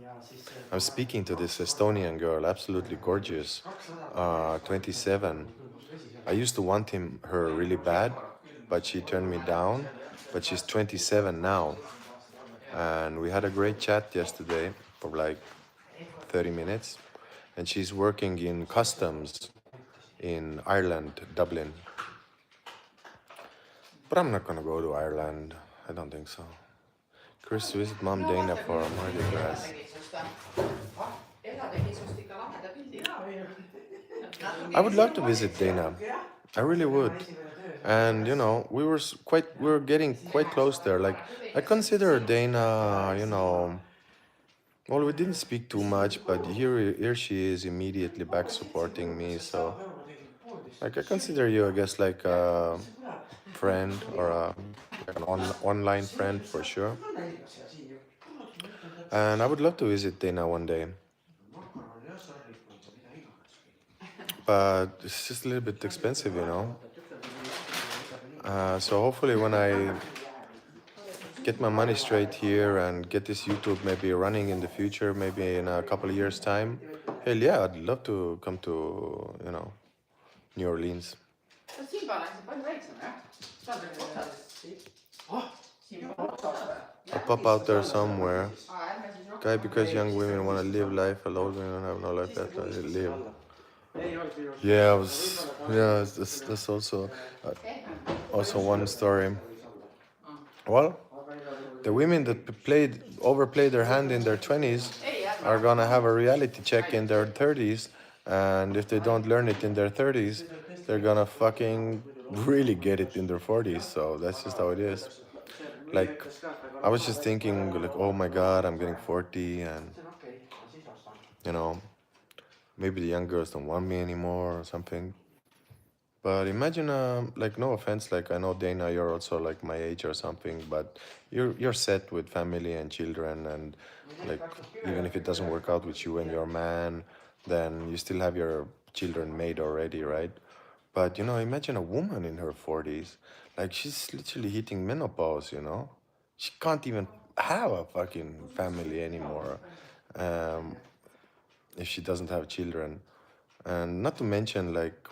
I'm speaking to this Estonian girl, absolutely gorgeous, 27. I used to want her really bad, but she turned me down. But she's 27 now, and we had a great chat yesterday for like 30 minutes. And she's working in customs in Ireland, Dublin. But I'm not gonna go to Ireland. I don't think so. Chris, visit mom Dana for Mardi Gras. I would love to visit Dana. I really would. And you know, we were getting quite close there. Like I consider Dana, you know, well, we didn't speak too much, but here she is immediately back supporting me. So, like, I consider you, I guess, like a friend or like an online friend for sure. And I would love to visit Dana one day, but it's just a little bit expensive, you know. So hopefully, when I get my money straight here and get this YouTube maybe running in the future, maybe in a couple of years' time, hell yeah, I'd love to come to, you know, New Orleans. I'll pop out there somewhere. Guy, because young women want to live life, and old women have no life left to live. Yeah, that's also one story. Well, the women that overplay their hand in their 20s are gonna have a reality check in their 30s, and if they don't learn it in their 30s, they're gonna fucking really get it in their 40s. So that's just how it is. Like, I was just thinking, like, oh my god, I'm getting 40, and you know, maybe the young girls don't want me anymore or something. But imagine, like, no offense, like I know Dana, you're also like my age or something, but you're set with family and children, and like even if it doesn't work out with you and your man, then you still have your children made already, right? But you know, imagine a woman in her 40s, like she's literally hitting menopause, you know? She can't even have a fucking family anymore, um, if she doesn't have children. And not to mention, like,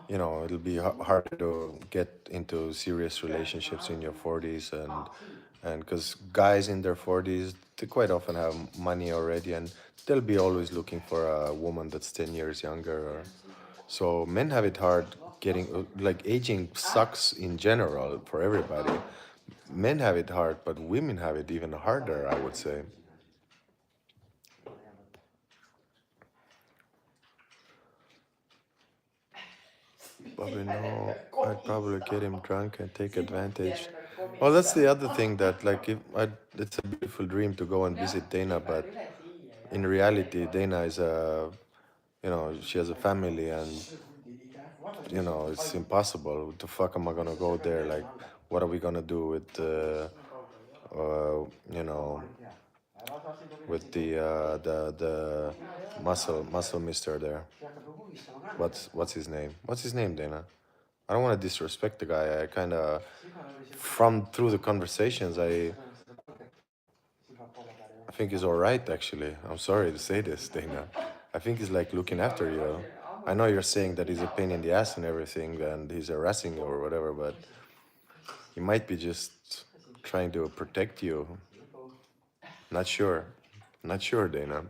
you know, it'll be harder to get into serious relationships in your 40s, and because guys in their 40s, they quite often have money already, and they'll be always looking for a woman that's 10 years younger. So men have it hard getting, like, aging sucks in general for everybody. men have it hard, but women have it even harder, I would say. Probably no. I'd probably get him drunk and take advantage. Well, that's the other thing that, like, if I, it's a beautiful dream to go and visit Dana, but in reality, Dana is a, she has a family, and it's impossible. What the fuck am I gonna go there? Like, what are we gonna do with, uh, you know, with the muscle mister there? What's his name? What's his name, Dana? I don't want to disrespect the guy. I kind of, from through the conversations, I think he's all right, actually. I'm sorry to say this, Dana. I think he's like looking after you. I know you're saying that he's a pain in the ass and everything, and he's harassing you or whatever, but he might be just trying to protect you. Not sure. Not sure, Dana.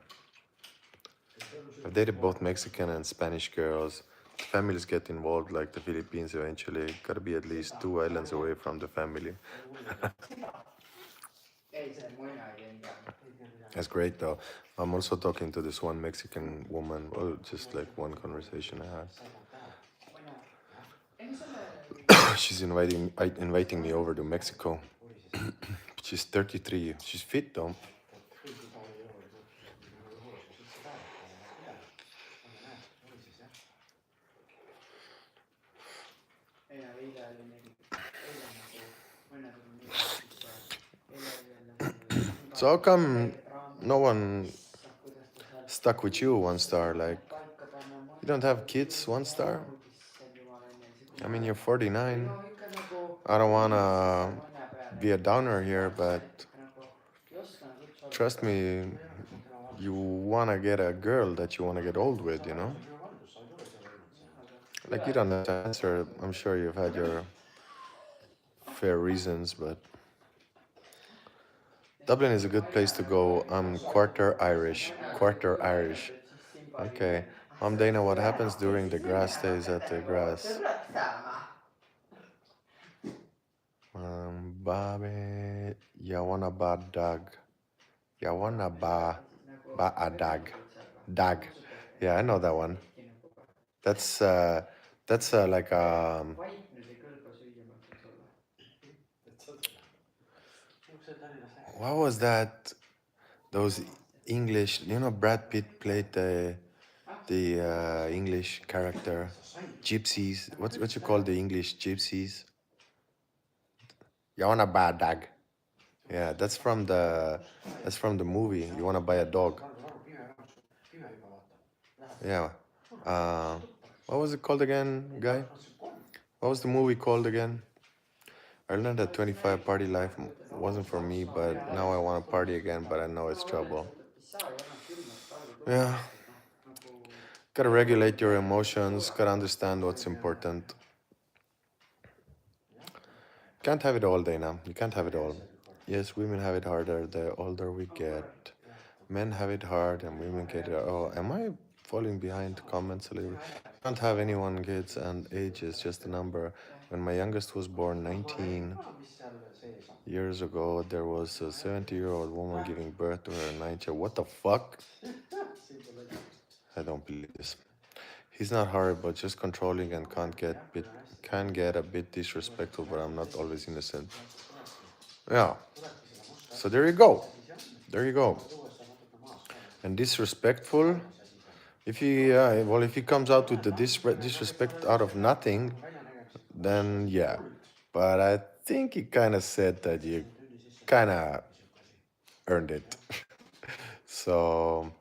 I've dated both Mexican and Spanish girls. Families get involved, like the Philippines eventually. Gotta be at least 2 islands away from the family. That's great, though. I'm also talking to this one Mexican woman. Well, just like one conversation I had. She's inviting me over to Mexico. She's 33. She's fit, though. So how come no one stuck with you, one star? Like, you don't have kids, one star? I mean, you're 49. I don't wanna be a downer here, but trust me, you wanna get a girl that you wanna get old with, Like, you don't have to answer. I'm sure you've had your fair reasons, but Dublin is a good place to go. I'm quarter Irish. Quarter Irish. Okay. Dana, what happens during the grass stays at the grass. Babe, you wanna ba dog. You wanna ba a dog. Dog. Yeah, I know that one. That's like what was that? Those English, Brad Pitt played the English character, gypsies. What you call the English gypsies? You wanna buy a dog? Yeah, that's from the movie. You wanna buy a dog? Yeah. Uh, what was it called again, guy? What was the movie called again? I learned that 25 party life wasn't for me, but now I want to party again, but I know it's trouble. Yeah. Gotta regulate your emotions, gotta understand what's important. Can't have it all, Dana. You can't have it all. Yes, women have it harder the older we get. Men have it hard and women get it. Oh, am I falling behind comments a little? Can't have anyone, kids, and age is just a number. When my youngest was born 19 years ago, there was a 70-year-old woman giving birth to her 9-year-old. What the fuck? I don't believe this. He's not horrible, just controlling and can get a bit disrespectful, but I'm not always innocent. Yeah. So there you go. There you go. And disrespectful. If he comes out with the disrespect out of nothing, then yeah. But I think he kind of said that you kind of earned it. So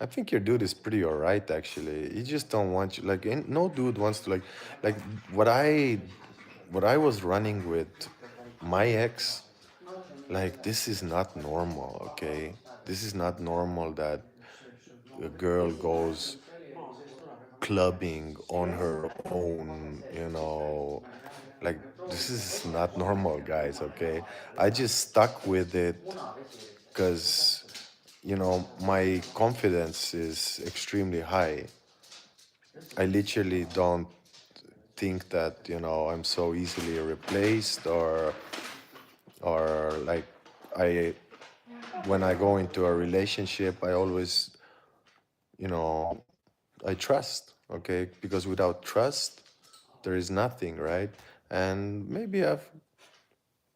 I think your dude is pretty alright, actually. He just don't want you, like, no dude wants to, like what I was running with my ex. Like, this is not normal, okay? This is not normal that a girl goes clubbing on her own, Like, this is not normal, guys, okay? I just stuck with it because, my confidence is extremely high. I literally don't think that, I'm so easily replaced, or I when I go into a relationship, I always, you know, I trust, okay? Because without trust, there is nothing, right? And maybe I've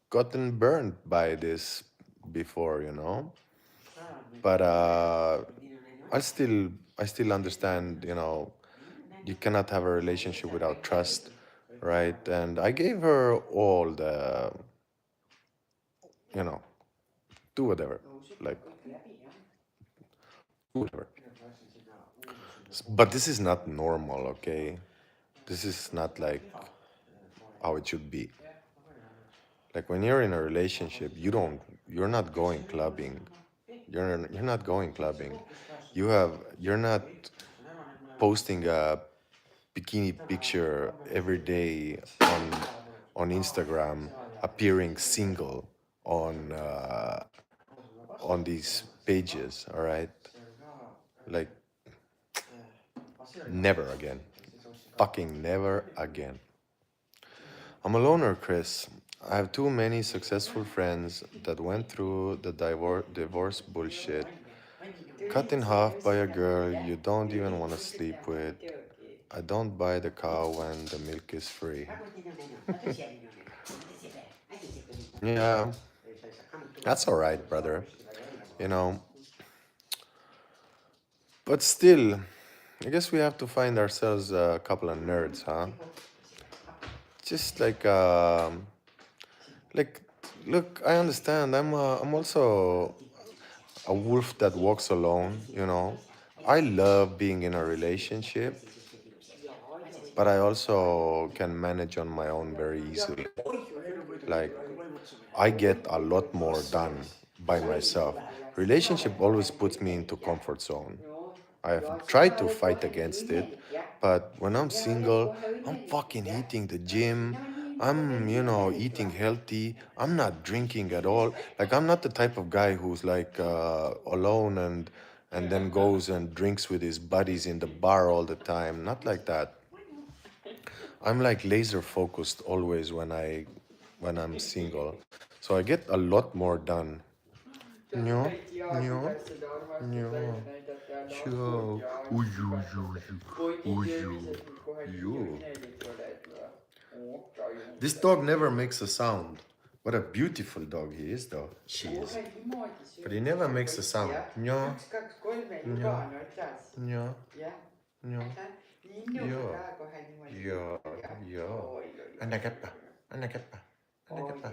gotten burned by this before, but I still understand, you cannot have a relationship without trust, right? And I gave her all the, you know, do whatever, like do whatever. But this is not normal, okay? This is not like how it should be. Like when you're in a relationship, you're not going clubbing. You're not going clubbing. You're not posting a bikini picture every day on Instagram, appearing single on these pages. All right, like never again, fucking never again. I'm a loner, Chris. I have too many successful friends that went through the divorce bullshit. Cut in half by a girl you don't even want to sleep with. I don't buy the cow when the milk is free. Yeah, that's all right, brother. You know, but still, I guess we have to find ourselves a couple of nerds, huh? Just like, look, I understand. I'm also a wolf that walks alone. I love being in a relationship, but I also can manage on my own very easily. Like, I get a lot more done by myself. Relationship always puts me into comfort zone. I have tried to fight against it, but when I'm single, I'm fucking hitting the gym. I'm, eating healthy. I'm not drinking at all. Like, I'm not the type of guy who's like alone and then goes and drinks with his buddies in the bar all the time. Not like that. I'm like laser focused always when I'm single. So I get a lot more done. No, no, no. Sure. You. This dog never makes a sound. What a beautiful dog he is, though. She is. But he never makes a sound. No, no, no, no. Joo. Joo. Joo. Anna käppä. Anna käppä. Anna käppä.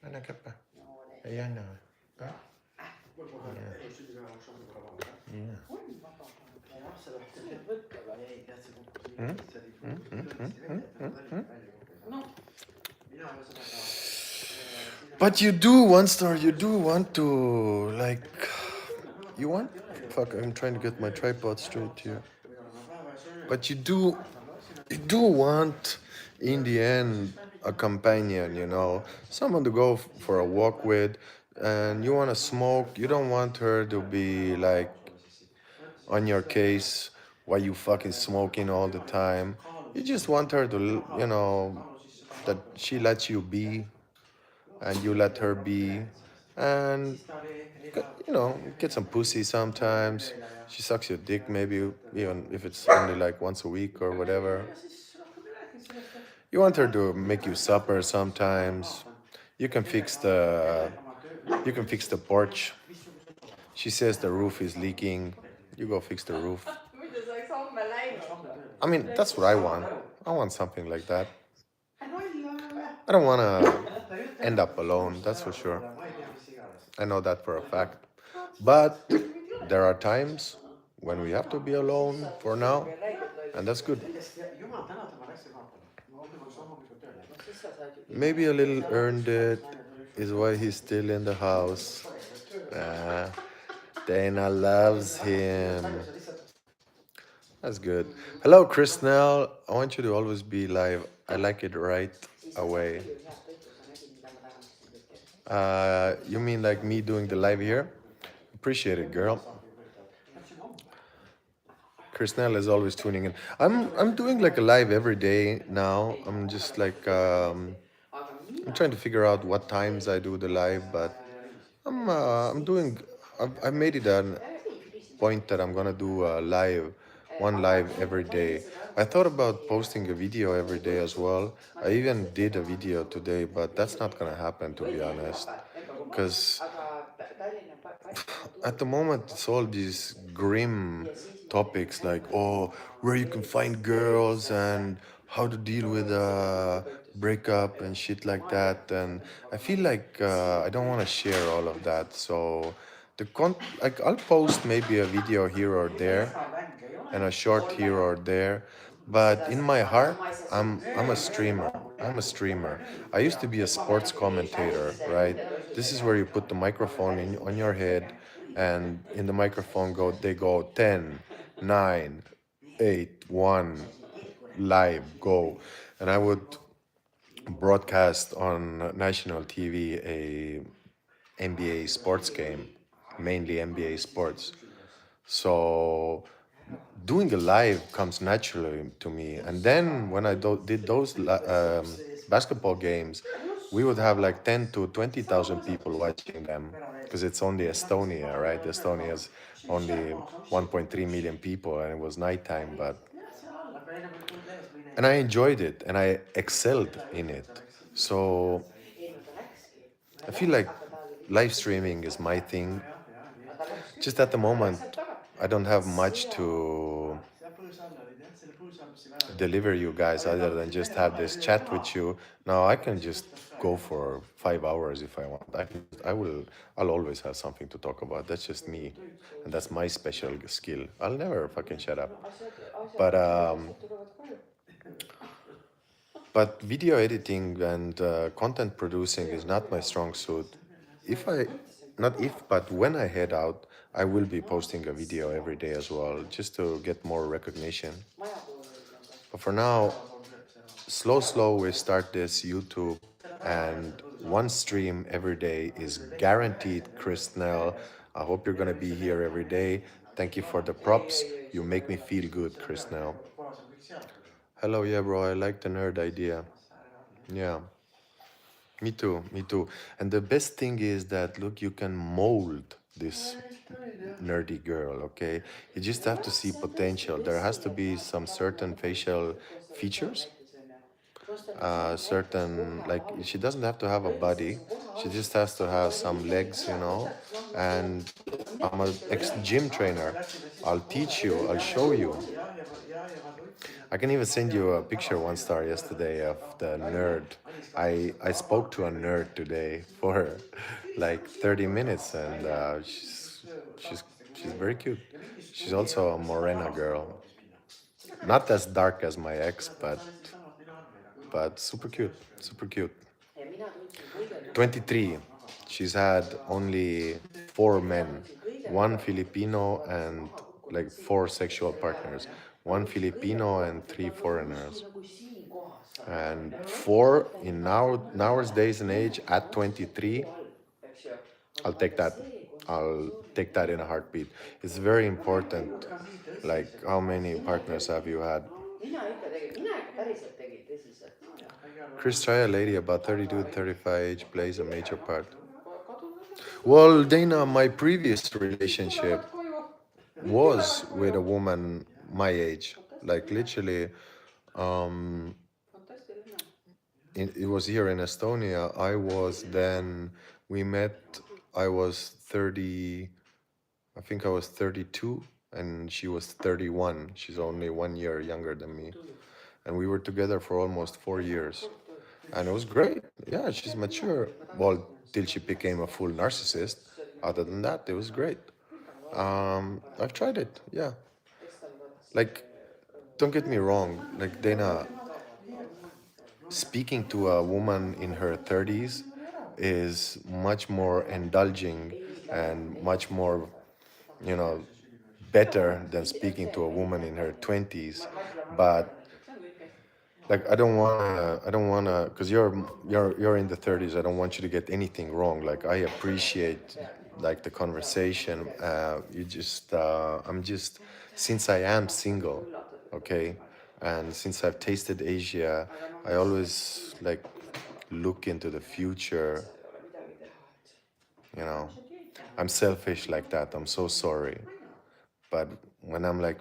Anna käppä. Ei anna. Huh? Yeah. But you do, one star, you do want to, like, you want, fuck, I'm trying to get my tripod straight here. But you do want, in the end, a companion, someone to go for a walk with, and you want to smoke. You don't want her to be like on your case while you fucking smoking all the time. You just want her to, that she lets you be and you let her be, and get some pussy sometimes. She sucks your dick, maybe even if it's only like once a week or whatever. You want her to make you supper sometimes. You can fix the you can fix the porch. She says the roof is leaking. You go fix the roof. I mean, that's what I want. I want something like that. I don't want to end up alone, that's for sure. I know that for a fact. But there are times when we have to be alone for now, and that's good. Maybe a little earned it is why he's still in the house. Dana loves him. That's good. Hello, Chris Nell. I want you to always be live. I like it right away. You mean like me doing the live here? Appreciate it, girl. Chris Nell is always tuning in. I'm doing like a live every day now. I'm just like I'm trying to figure out what times I do the live, but I'm doing. I've made it a point that I'm gonna do a live, one live every day. I thought about posting a video every day as well. I even did a video today, but that's not gonna happen to be honest, because at the moment it's all these grim topics like oh where you can find girls and how to deal with a breakup and shit like that, and I feel like I don't want to share all of that. So like I'll post maybe a video here or there and a short here or there, but in my heart I'm a streamer. I'm a streamer. I used to be a sports commentator, right? This is where you put the microphone in on your head, and in the microphone go 10, 9, 8, 1, live, go. And I would broadcast on national TV a NBA sports game, mainly NBA sports. So doing a live comes naturally to me. And then when I did those basketball games, we would have like 10 to 20,000 people watching them because it's only Estonia, right? Estonia's only 1.3 million people and it was nighttime, but and I enjoyed it and I excelled in it. So I feel like live streaming is my thing. Just at the moment, I don't have much to deliver you guys other than just have this chat with you. Now I can just go for 5 hours if I want. I'll always have something to talk about. That's just me. And that's my special skill. I'll never fucking shut up. But video editing and content producing is not my strong suit. If I, not if, but when I head out, I will be posting a video every day as well, just to get more recognition. But for now, slow, we start this YouTube, and one stream every day is guaranteed. Kristnell, I hope you're gonna be here every day. Thank you for the props. You make me feel good, Kristnell. Hello, yeah, bro. I like the nerd idea. Yeah. Me too, me too. And the best thing is that, look, you can mold this nerdy girl, okay? You just have to see potential. There has to be some certain facial features, certain, like, she doesn't have to have a body. She just has to have some legs, you know? And I'm an ex-gym trainer. I'll teach you, I'll show you. I can even send you a picture one star yesterday of the nerd. I spoke to a nerd today for like 30 minutes, and she's she's very cute. She's also a morena girl, not as dark as my ex, but super cute, super cute. 23. She's had only 4 men, one Filipino and like 4 sexual partners, one Filipino and 3 foreigners. And 4 in nowadays and age at 23, I'll take that. I'll take that in a heartbeat. It's very important. Like, how many partners have you had? Chris, try a lady about 32 to 35 age plays a major part. Well, Dana, my previous relationship was with a woman my age. Like, literally, it was here in Estonia. We met, I was 30, I think I was 32, and she was 31. She's only 1 year younger than me. And we were together for almost 4 years. And it was great. Yeah, she's mature. Well, till she became a full narcissist. Other than that, it was great. I've tried it. Yeah. Like, don't get me wrong. Like, Dana, speaking to a woman in her 30s is much more indulging and much more, you know, better than speaking to a woman in her 20s. But like, I don't wanna, because you're in the 30s. I don't want you to get anything wrong. Like, I appreciate like the conversation. I'm just, since I am single, okay, and since I've tasted Asia, I always like look into the future. you know, I'm selfish like that. I'm so sorry. But when I'm like,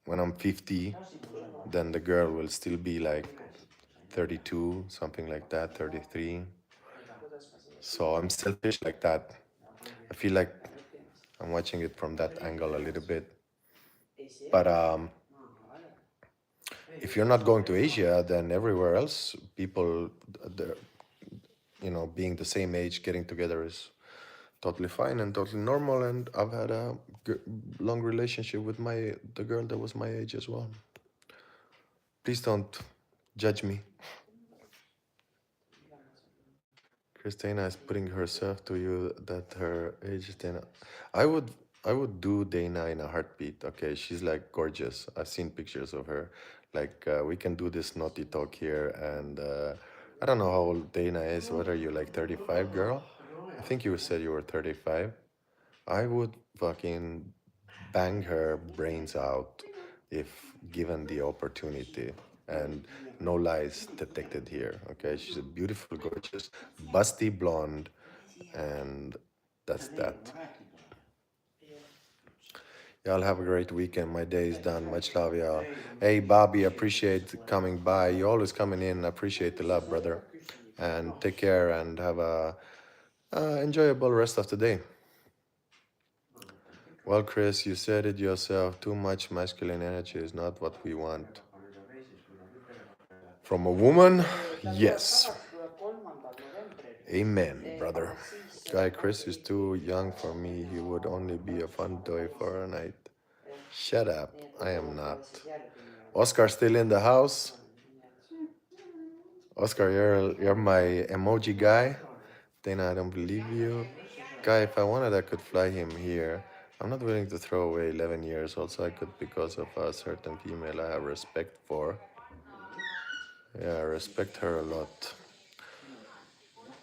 when I'm 50, then the girl will still be like 32, something like that, 33. So I'm selfish like that. I feel like I'm watching it from that angle a little bit. But if you're not going to Asia, then everywhere else, people, being the same age, getting together is totally fine and totally normal. And I've had a long relationship with the girl that was my age as well. Please don't judge me. Christina is putting herself to you that her age is Dana. I would I would do Dana in a heartbeat. Okay, she's like gorgeous. I've seen pictures of her. Like we can do this naughty talk here, and I don't know how old Dana is. What are you, like 35, girl? I think you said you were 35. I would fucking bang her brains out if given the opportunity. And no lies detected here. Okay, she's a beautiful, gorgeous, busty blonde, and that's that. Y'all have a great weekend. My day is done. Much love, y'all. Hey, Bobby, appreciate coming by. You always coming in. Appreciate the love, brother. And take care and have a enjoyable rest of the day. Well, Chris, you said it yourself. Too much masculine energy is not what we want. From a woman, yes. Amen, brother. Guy Chris is too young for me. He would only be a fun toy for a night. Shut up. I am not. Oscar still in the house? Oscar, you're my emoji guy. Dana, I don't believe you. Guy, if I wanted, I could fly him here. I'm not willing to throw away 11 years. Also, I could because of a certain female I have respect for. Yeah, I respect her a lot.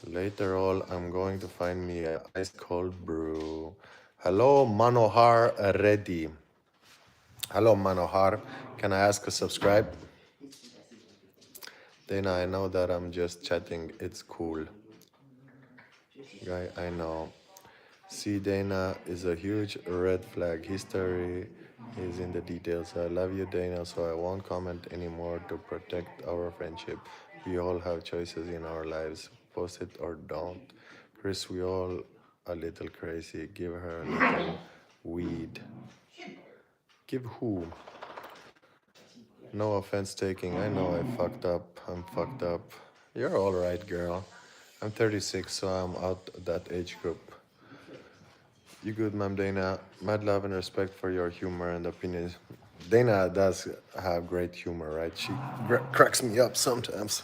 Later on, I'm going to find me an ice cold brew. Hello, Manohar Reddy. Hello, Manohar. Can I ask a subscribe? Dana, I know that I'm just chatting. It's cool. Guy, I know. See, Dana is a huge red flag. History is in the details. I love you, Dana, so I won't comment anymore to protect our friendship. We all have choices in our lives. Post it or don't. Chris, we all a little crazy. Give her a little weed. Give who? No offense taking. I know I fucked up. I'm fucked up. You're all right, girl. I'm 36, so I'm out that age group. You good, ma'am, Dana. Mad love and respect for your humor and opinions. Dana does have great humor, right? She cracks me up sometimes.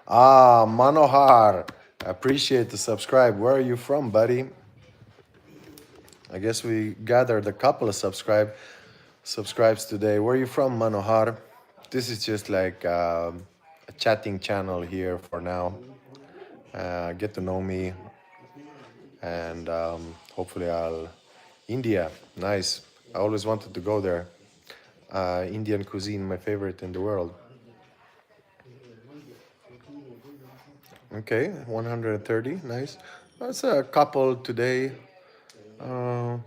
Manohar, appreciate the subscribe. Where are you from, buddy? I guess we gathered a couple of subscribes today. Where are you from, Manohar? This is just like a chatting channel here for now. Get to know me, and hopefully India, nice. I always wanted to go there. Indian cuisine, my favorite in the world. Okay, 130, nice. That's a couple today. I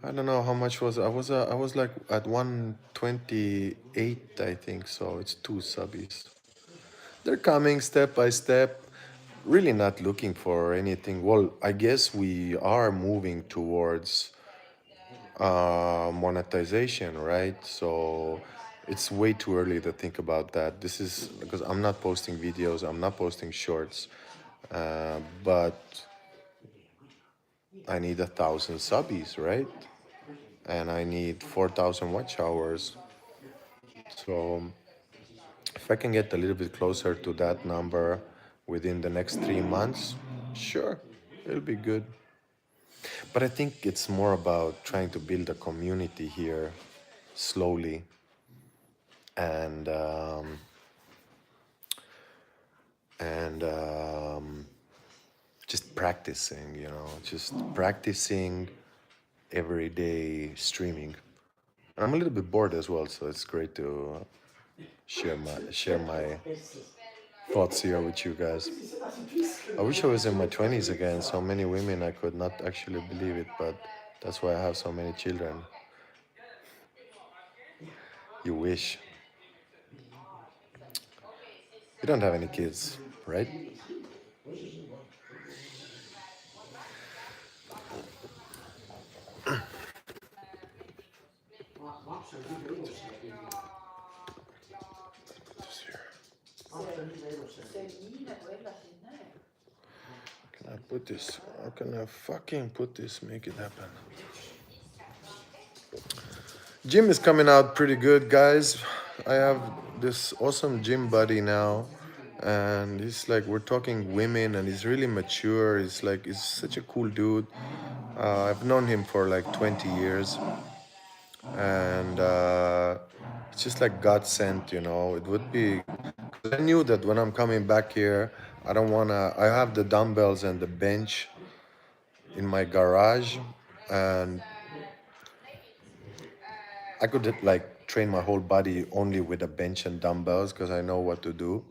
don't know how much was I was like at 128, I think. So it's two subbies. They're coming step by step. Really not looking for anything. Well, I guess we are moving towards monetization, right? So it's way too early to think about that. This is because I'm not posting videos, I'm not posting shorts, but I need 1,000 subbies, right? And I need 4,000 watch hours. So if I can get a little bit closer to that number within the next 3 months, sure, it'll be good. But I think it's more about trying to build a community here slowly and just practicing, just practicing everyday streaming. And I'm a little bit bored as well, so it's great to share my thoughts here with you guys. I wish I was in my 20s again. So many women, I could not actually believe it, but that's why I have so many children. You wish. You don't have any kids, right? Can I put this? How can I fucking put this? Make it happen. Gym is coming out pretty good, guys. I have this awesome gym buddy now, and he's like, we're talking women, and he's really mature. He's such a cool dude. I've known him for like 20 years, and it's just like God sent, you know. It would be. I knew that when I'm coming back here, I don't wanna. I have the dumbbells and the bench in my garage, and I could like train my whole body only with a bench and dumbbells because I know what to do.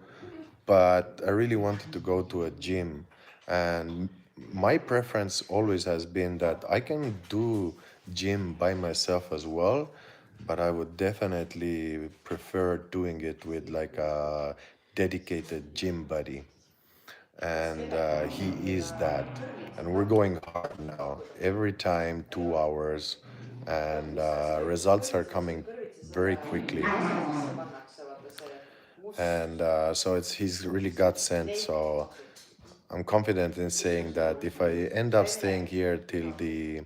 But I really wanted to go to a gym, and my preference always has been that I can do gym by myself as well, but I would definitely prefer doing it with like a dedicated gym buddy, and he is that, and we're going hard now every time 2 hours, and results are coming very quickly, and so it's he's really got sent. So I'm confident in saying that if I end up staying here till the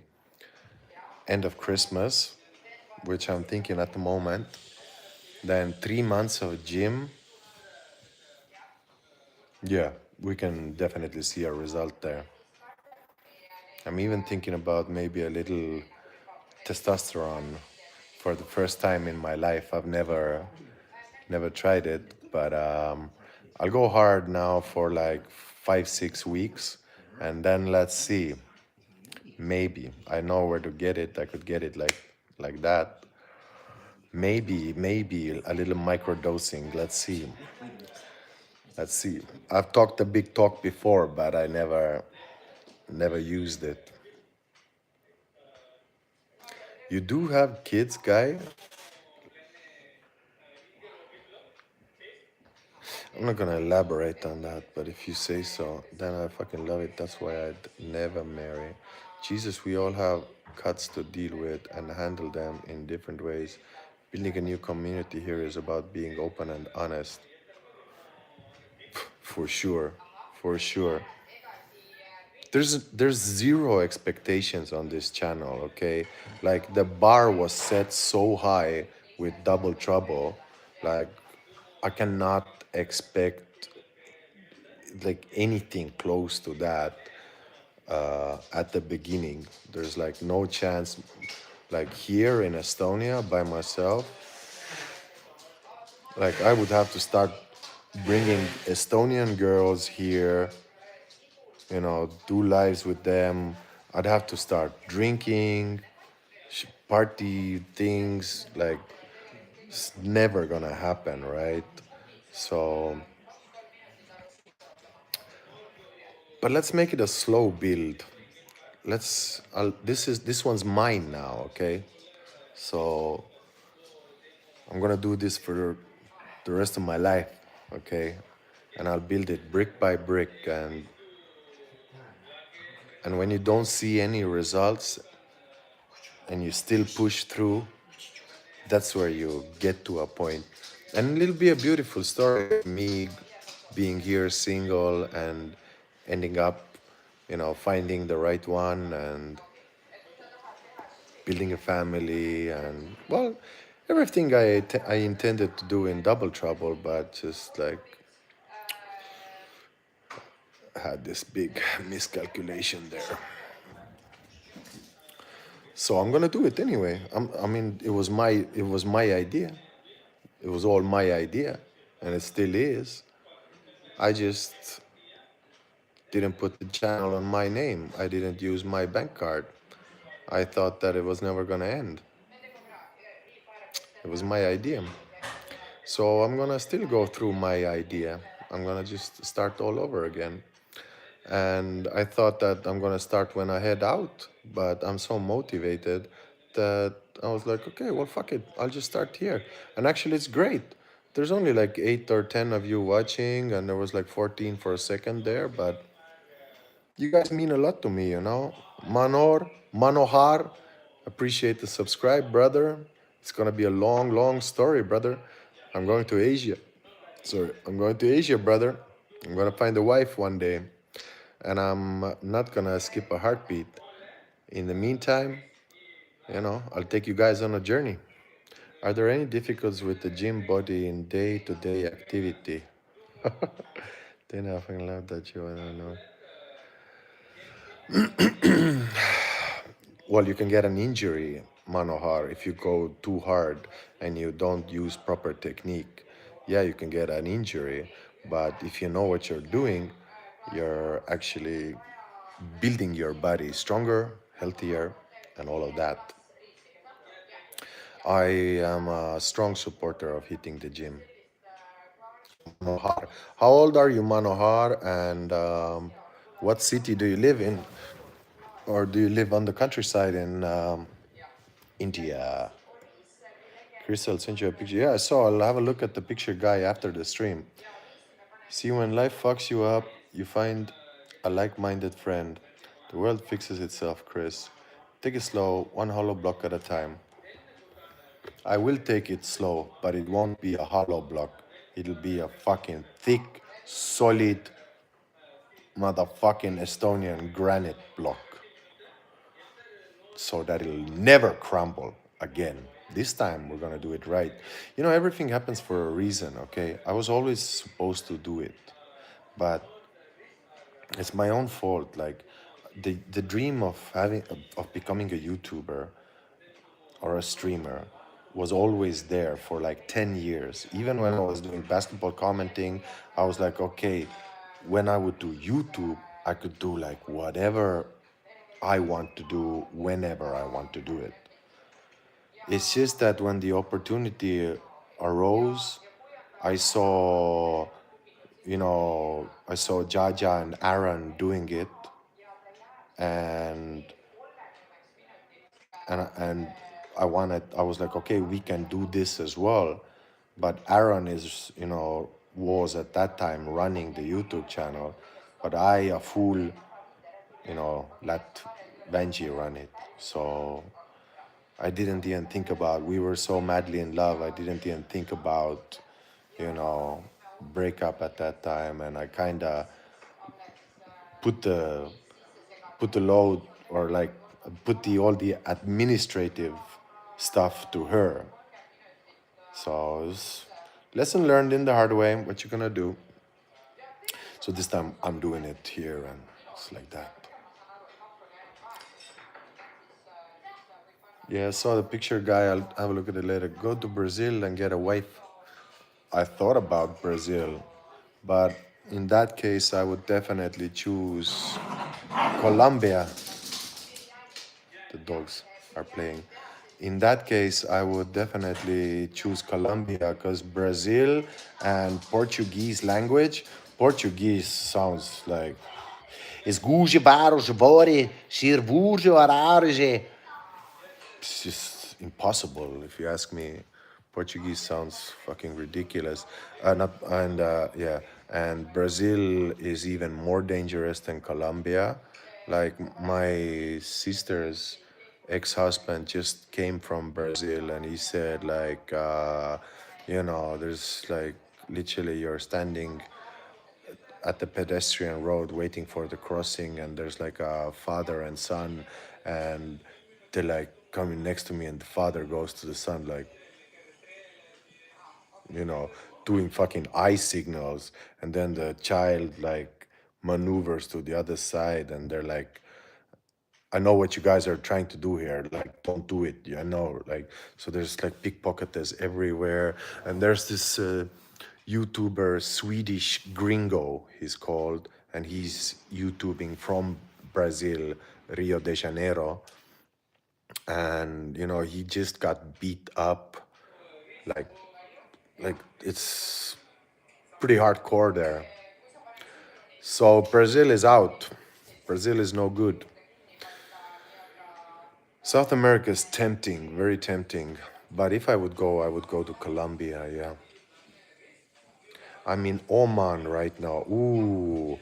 end of Christmas, which I'm thinking at the moment, then 3 months of gym, yeah, we can definitely see a result there. I'm even thinking about maybe a little testosterone for the first time in my life. I've never tried it, but I'll go hard now for like 5 6 weeks, and then let's see. Maybe I know where to get it. I could get it like that. Maybe a little micro dosing. Let's see. Let's see. I've talked a big talk before, but I never used it. You do have kids, guy? I'm not gonna elaborate on that, but if you say so, then I fucking love it. That's why I'd never marry. Jesus, we all have cuts to deal with and handle them in different ways. Building a new community here is about being open and honest. For sure, for sure. There's zero expectations on this channel, okay? Like the bar was set so high with Double Trouble, like I cannot expect like anything close to that at the beginning. There's like no chance. Like here in Estonia by myself, like I would have to start bringing Estonian girls here, you know, do lives with them. I'd have to start drinking, party things. Like it's never gonna happen, right? So, but let's make it a slow build. This one's mine now, okay? So I'm gonna do this for the rest of my life, okay? And I'll build it brick by brick, and when you don't see any results and you still push through, that's where you get to a point. And it'll be a beautiful story of me being here single and ending up, you know, finding the right one and building a family, and well, everything I intended to do in Double Trouble, but just like had this big miscalculation there. So I'm gonna do it anyway. I mean, it was my idea. It was all my idea, and it still is. I just didn't put the channel on my name. I didn't use my bank card. I thought that it was never gonna end. It was my idea. So I'm gonna still go through my idea, I'm gonna just start all over again. And I thought that I'm gonna start when I head out, but I'm so motivated that I was like, okay, well, fuck it, I'll just start here. And actually, it's great. There's only like 8 or 10 of you watching, and there was like 14 for a second there, but you guys mean a lot to me, you know. Manohar, appreciate the subscribe, brother. It's gonna be a long, long story, brother. I'm going to Asia. Sorry, I'm going to Asia, brother. I'm gonna find a wife one day, and I'm not gonna skip a heartbeat. In the meantime, I'll take you guys on a journey. Are there any difficulties with the gym body in day-to-day activity? Then I fucking love that you, I don't know. Well, you can get an injury, Manohar, if you go too hard and you don't use proper technique. Yeah, you can get an injury, but if you know what you're doing, you're actually building your body stronger, healthier, and all of that. I am a strong supporter of hitting the gym. Manohar. How old are you, Manohar? And what city do you live in? Or do you live on the countryside in India? Crystal sent you a picture. Yeah, I saw. I'll have a look at the picture guy after the stream. See, when life fucks you up, you find a like minded friend. The world fixes itself, Chris. Take it slow, one hollow block at a time. I will take it slow, but it won't be a hollow block. It'll be a fucking thick, solid, motherfucking Estonian granite block. So that it'll never crumble again. This time we're gonna do it right. Everything happens for a reason, okay? I was always supposed to do it, but it's my own fault. Like the dream of becoming a YouTuber or a streamer was always there for like 10 years. Even when I was doing basketball commenting, I was like, okay, when I would do YouTube, I could do like whatever I want to do whenever I want to do it. It's just that when the opportunity arose, I saw, I saw Jaja and Aaron doing it, and and I was like, okay, we can do this as well. But Aaron was at that time running the YouTube channel, but I, a fool, let Benji run it. So I didn't even think about, we were so madly in love, I didn't even think about, breakup at that time. And I kind of put the load, or like put all the administrative stuff to her. So it's lesson learned in the hard way. What you gonna do? So this time I'm doing it here, and it's like that. Yeah, I saw the picture guy. I'll have a look at it later. Go to Brazil and get a wife. I thought about Brazil, but in that case, I would definitely choose Colombia. The dogs are playing. In that case, I would definitely choose Colombia, because Brazil and Portuguese language, Portuguese sounds like Esguje baros bore, sirvujo ararje. It's just impossible, if you ask me. Portuguese sounds fucking ridiculous. Not and Yeah, and Brazil is even more dangerous than Colombia. Like my sister's ex-husband just came from Brazil, and he said like, there's like literally you're standing at the pedestrian road waiting for the crossing, and there's like a father and son, and they're like coming next to me, and the father goes to the son like, doing fucking eye signals, and then the child like maneuvers to the other side, and they're like, I know what you guys are trying to do here. Like, don't do it. I know. Like, so there's like pickpocketers everywhere. And there's this YouTuber, Swedish Gringo, he's called, and he's YouTubing from Brazil, Rio de Janeiro. And, he just got beat up. Like, it's pretty hardcore there. So Brazil is out. Brazil is no good. South America is tempting, very tempting. But if I would go to Colombia, yeah. I'm in Oman right now. Ooh,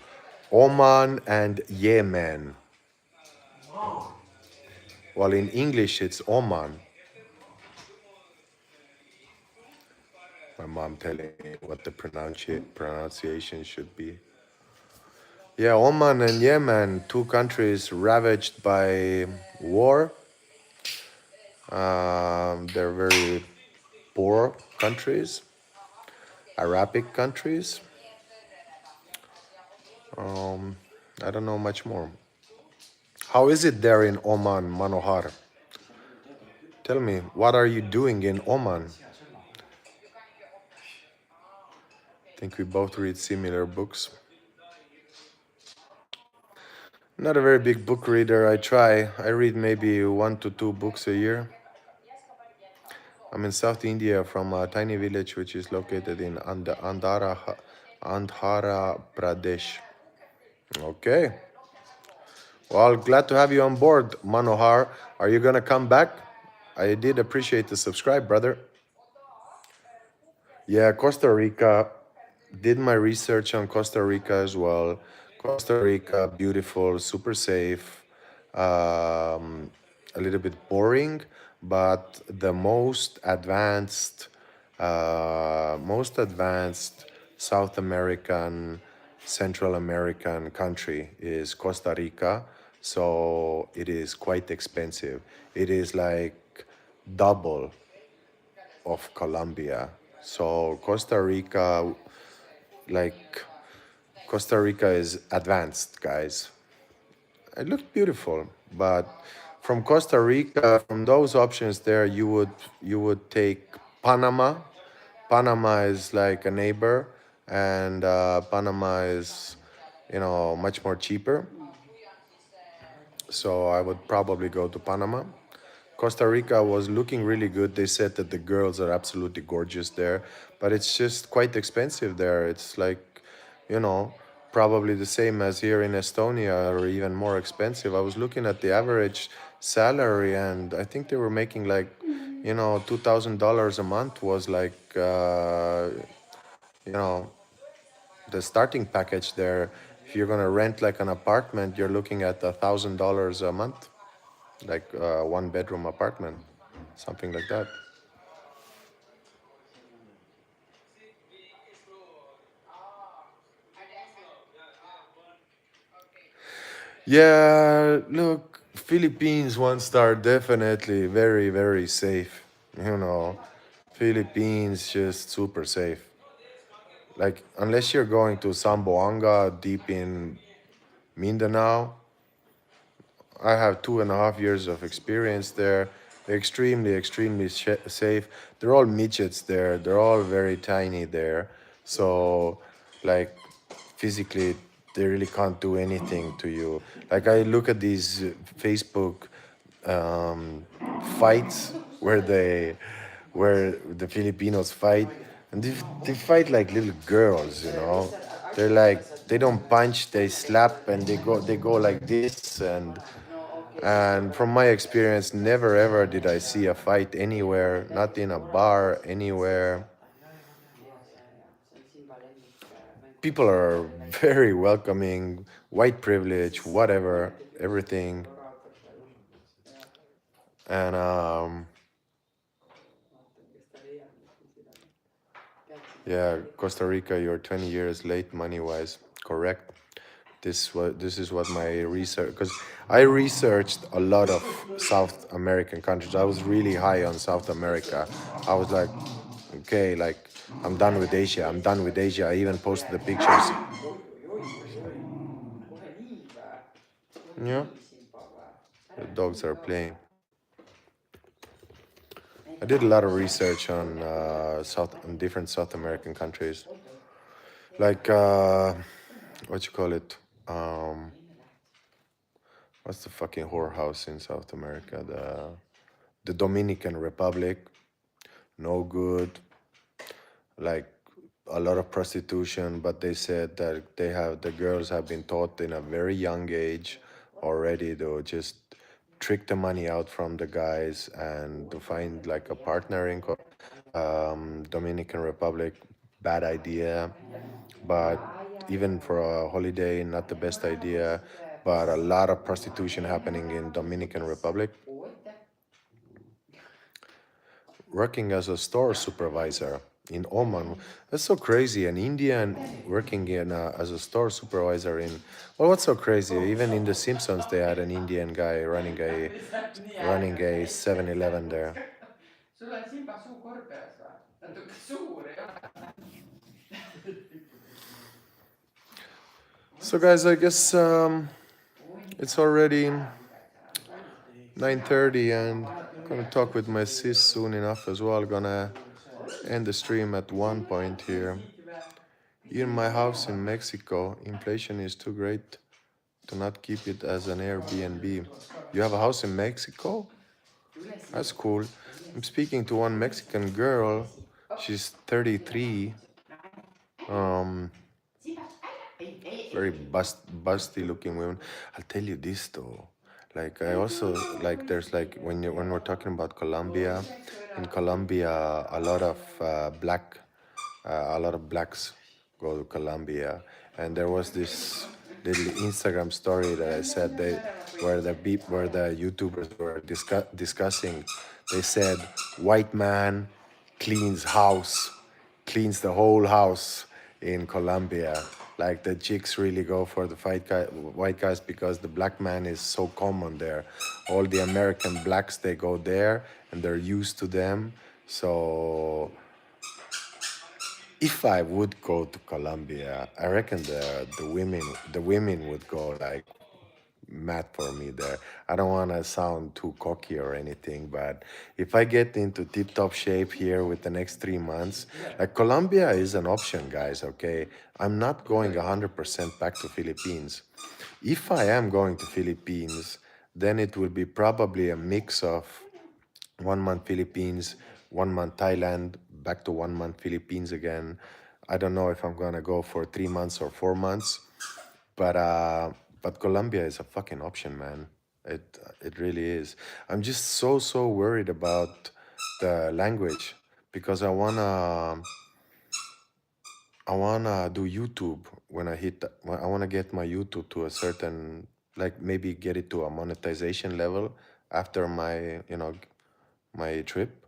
Oman and Yemen. Well, in English, it's Oman. My mom telling me what the pronunciation should be. Yeah, Oman and Yemen, two countries ravaged by war. They're very poor countries, Arabic countries. I don't know much more. How is it there in Oman, Manohar? Tell me, what are you doing in Oman? I think we both read similar books. Not a very big book reader. I try. I read maybe 1 to 2 books a year. I'm in South India from a tiny village which is located in Andhra Pradesh. Okay. Well, glad to have you on board, Manohar. Are you gonna come back? I did appreciate the subscribe, brother. Yeah, Costa Rica. Did my research on Costa Rica as well. Costa Rica, beautiful, super safe, a little bit boring, but the most advanced South American, Central American country is Costa Rica. So it is quite expensive. It is like double of Colombia. So like Costa Rica is advanced, guys. It looked beautiful, but from Costa Rica, from those options there, you would take Panama. Panama is like a neighbor, and Panama is, much more cheaper. So I would probably go to Panama. Costa Rica was looking really good. They said that the girls are absolutely gorgeous there, but it's just quite expensive there. It's like, you know, probably the same as here in Estonia or even more expensive. I was looking at the average salary, and I think they were making like, $2,000 a month was like, you know, the starting package there. If you're gonna rent like an apartment, you're looking at $1,000 a month, like a 1 bedroom apartment, something like that. Yeah, look, Philippines 1 star, definitely very, very safe. You know, Philippines just super safe. Like, unless you're going to Zamboanga deep in Mindanao, I have 2.5 years of experience there. Extremely, extremely safe. They're all midgets there. They're all very tiny there. So, like, physically, they really can't do anything to you. Like, I look at these Facebook um, fights where the Filipinos fight, and they fight like little girls. They're like, they don't punch, they slap, and they go like this. And from my experience, never ever did I see a fight anywhere, not in a bar, anywhere. People are very welcoming, white privilege, whatever, everything. And yeah, Costa Rica, you're 20 years late money wise. Correct. This is what my research, because I researched a lot of South American countries. I was really high on South America. I was like, okay, like, I'm done with Asia. I'm done with Asia. I even posted the pictures. Yeah, the dogs are playing. I did a lot of research on different South American countries, like what you call it? Um, what's the fucking whorehouse in South America? The Dominican Republic. No good. Like, a lot of prostitution, but they said that the girls have been taught in a very young age already to just trick the money out from the guys and to find like a partner in Dominican Republic. Bad idea, but even for a holiday, not the best idea. But a lot of prostitution happening in Dominican Republic. Working as a store supervisor in Oman. That's so crazy. An Indian working as a store supervisor in. Well, what's so crazy? Even in The Simpsons, they had an Indian guy running a 7-Eleven there. So, guys, I guess it's already 9:30, and I'm gonna talk with my sis soon enough as well. Gonna end the stream at one point here. In my house in Mexico, inflation is too great to not keep it as an Airbnb. You have a house in Mexico? That's cool. I'm speaking to one Mexican girl. She's 33. Very busty looking women. I'll tell you this though. Like I also like there's like when we're talking about Colombia, in Colombia a lot of a lot of blacks go to Colombia, and there was this little Instagram story that I said where the YouTubers were discussing. They said white man cleans the whole house in Colombia. Like the chicks really go for the white guys because the black man is so common there. All the American blacks, they go there and they're used to them. So if I would go to Colombia, I reckon the women would go like mad for me there. I don't want to sound too cocky or anything, but if I get into tip-top shape here with the next 3 months, like Colombia is an option, guys, okay? I'm not going 100% back to Philippines. If I am going to Philippines, then it will be probably a mix of 1 month Philippines, 1 month Thailand, back to 1 month Philippines again. I don't know if I'm gonna go for 3 months or 4 months, but Colombia is a fucking option, man. It really is. I'm just so worried about the language because I wanna do YouTube when I wanna get my YouTube to a certain, like maybe get it to a monetization level after my trip,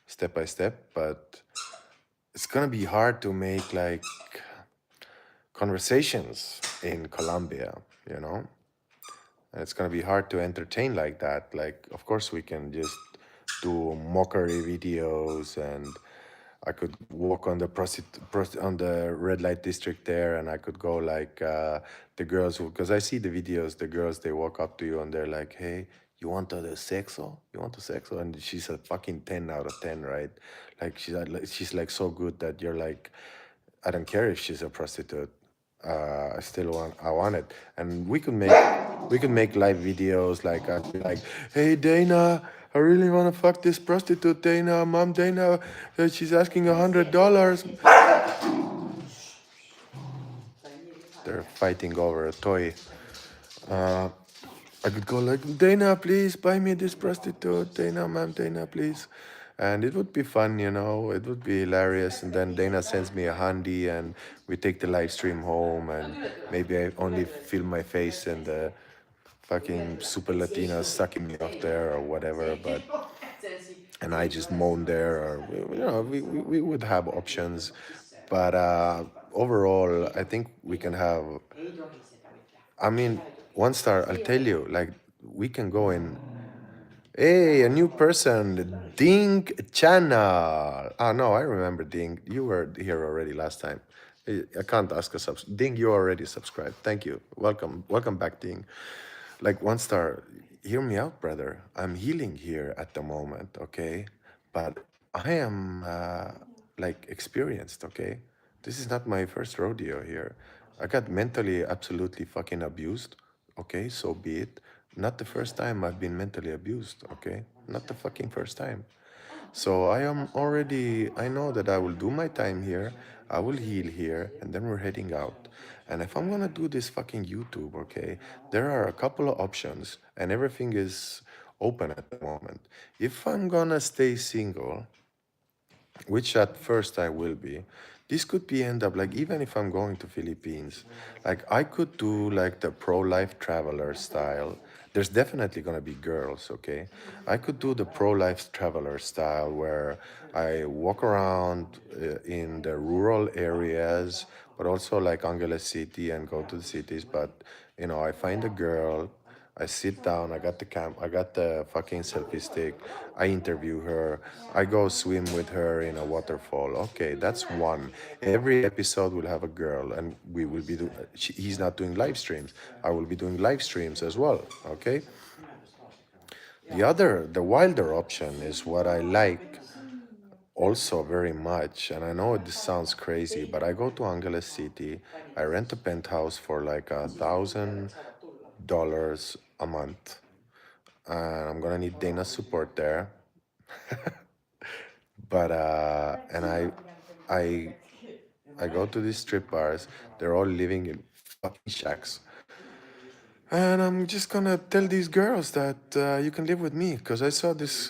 step by step. But it's gonna be hard to make like conversations in Colombia, you know? And it's gonna be hard to entertain like that. Like, of course, we can just do mockery videos, and I could walk on on the red light district there, and I could go like the girls, because I see the videos. The girls, they walk up to you and they're like, "Hey, you want the sexo? You want the sexo?" And she's a fucking 10 out of 10, right? Like she's like so good that you're like, I don't care if she's a prostitute. I want it, and we could make live videos. Like I'd be like, "Hey Dana, I really want to fuck this prostitute, Dana. Mom, Dana, she's asking $100." They're fighting over a toy. I could go like, "Dana, please buy me this prostitute. Dana, ma'am, Dana, please." And it would be fun, it would be hilarious. And then Dana sends me a handy and we take the live stream home, and maybe I only film my face and the fucking super Latinas sucking me off there or whatever. And I just moan there, or, we would have options. But overall, I think we can have, I mean, one star, I'll tell you, like, we can go in. Hey, a new person, Ding Channel. Ah, no, I remember Ding. You were here already last time. I can't ask a Ding, you already subscribed. Thank you. Welcome back, Ding. Like, one star, hear me out, brother. I'm healing here at the moment, okay? But I am like experienced, okay? This is not my first rodeo here. I got mentally absolutely fucking abused, okay? So be it. Not the first time I've been mentally abused, okay? Not the fucking first time. So I am already, I know that I will do my time here, I will heal here, and then we're heading out. And if I'm gonna do this fucking YouTube, okay, there are a couple of options, and everything is open at the moment. If I'm gonna stay single, which at first I will be, this could be end up like even if I'm going to Philippines, like I could do like the pro-life traveler style. There's definitely gonna be girls, okay? I could do the pro-life traveler style where I walk around in the rural areas, but also like Angeles City and go to the cities. But I find a girl, I sit down, I got the fucking selfie stick, I interview her, I go swim with her in a waterfall. Okay, that's one. Every episode will have a girl, and we will be he's not doing live streams. I will be doing live streams as well, okay? The wilder option is what I like also very much, and I know this sounds crazy, but I go to Angeles City, I rent a penthouse for like $1,000 a month, and I'm gonna need Dana's support there. But and I I go to these strip bars. They're all living in fucking shacks, and I'm just gonna tell these girls that you can live with me because I saw this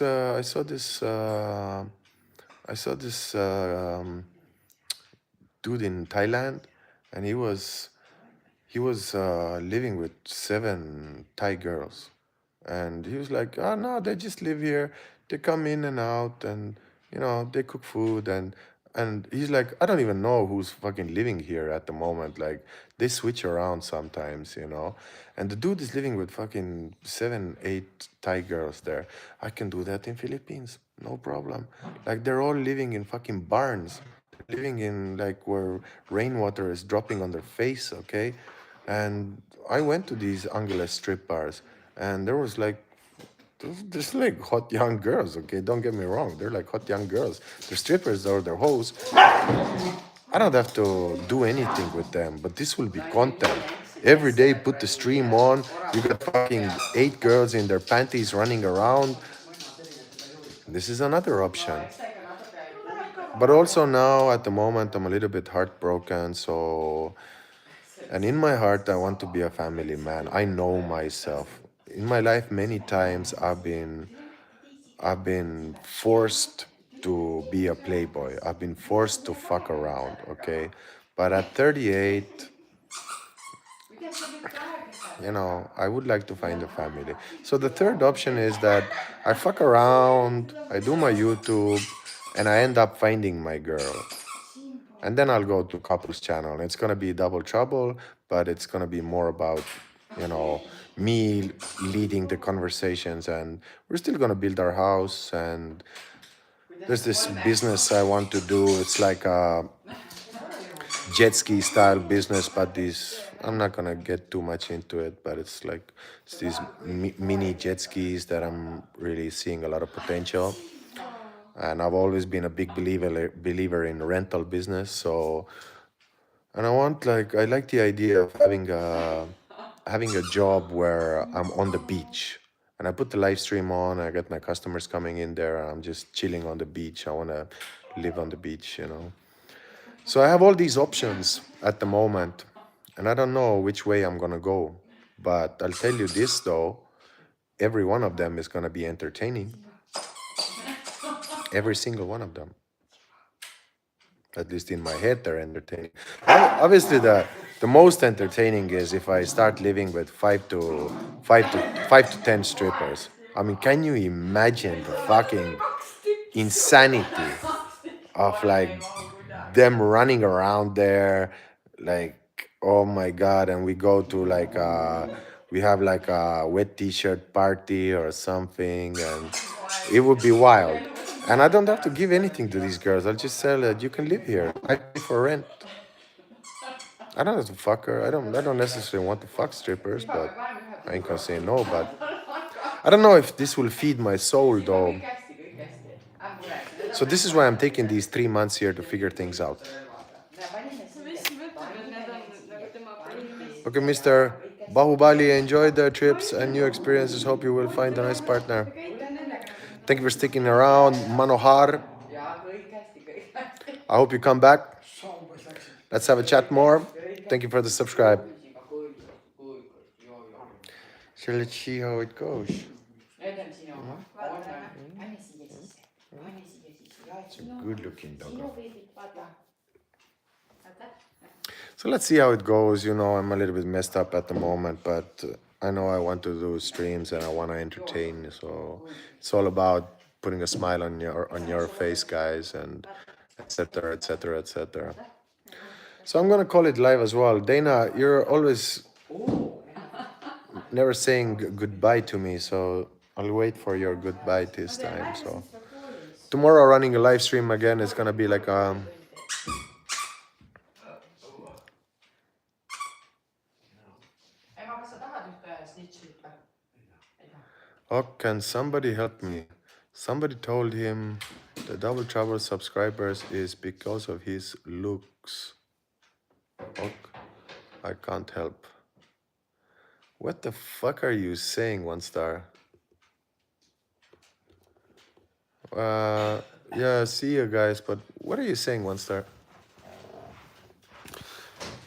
dude in Thailand, and he was living with 7 Thai girls, and he was like, "Oh no, they just live here. They come in and out, and they cook food." And he's like, "I don't even know who's fucking living here at the moment. Like they switch around sometimes. And the dude is living with fucking 7, 8 Thai girls there. I can do that in Philippines, no problem. Like they're all living in fucking barns. They're living in like where rainwater is dropping on their face, okay? And I went to these Angeles strip bars, and there was like there's like hot young girls, okay? Don't get me wrong. They're like hot young girls. They're strippers or they're hoes. I don't have to do anything with them, but this will be content. Every day, put the stream on. You got fucking 8 girls in their panties running around. This is another option. But also now, at the moment, I'm a little bit heartbroken. And in my heart, I want to be a family man. I know myself. In my life, many times I've been forced to be a playboy. I've been forced to fuck around, okay? But at 38, I would like to find a family. So the third option is that I fuck around, I do my YouTube, and I end up finding my girl. And then I'll go to couples channel. It's gonna be double trouble, but it's gonna be more about, you know, me leading the conversations, and we're still gonna build our house. And there's this business I want to do. It's like a jet ski style business, but these I'm not gonna get too much into it. But it's these mini jet skis that I'm really seeing a lot of potential. And I've always been a big believer in rental business. So, and I like the idea of having a job where I'm on the beach. And I put the live stream on, I get my customers coming in there, and I'm just chilling on the beach. I want to live on the beach. So I have all these options at the moment, and I don't know which way I'm gonna go. But I'll tell you this though, every one of them is gonna be entertaining. Every single one of them. At least in my head, they're entertaining. Obviously, the most entertaining is if I start living with five to 10 strippers. I mean, can you imagine the fucking insanity of like them running around there, like oh my god! And we go to like we have like a wet t-shirt party or something, and it would be wild. And I don't have to give anything to these girls. I'll just tell that you can live here. I pay for rent. I don't have to fuck her. I don't necessarily want to fuck strippers, but I ain't gonna say no. But I don't know if this will feed my soul though. So this is why I'm taking these 3 months here to figure things out. Okay, Mr. Bahubali, enjoy the trips and new experiences. Hope you will find a nice partner. Thank you for sticking around. Manohar, I hope you come back. Let's have a chat more. Thank you for the subscribe. So let's see how it goes. It's a good looking dog. So let's see how it goes. You know, I'm a little bit messed up at the moment, but I know I want to do streams and I want to entertain. So it's all about putting a smile on your face, guys, and etc. etc. etc. So I'm gonna call it live as well. Dana, you're always never saying goodbye to me, so I'll wait for your goodbye this time. So tomorrow running a live stream again is gonna be like oh, can somebody help me? Somebody told him the Double Trouble subscribers is because of his looks. Oh, I can't help. What the fuck are you saying, One Star? Yeah, see you guys, but what are you saying, One Star?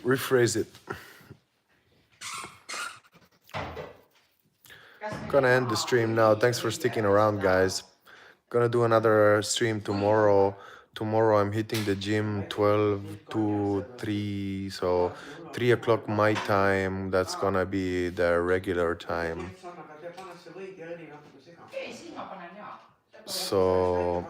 Rephrase it. Gonna end the stream now. Thanks for sticking around, guys. Gonna do another stream tomorrow. Tomorrow I'm hitting the gym 12 to 3, so 3 o'clock my time. That's gonna be the regular time. So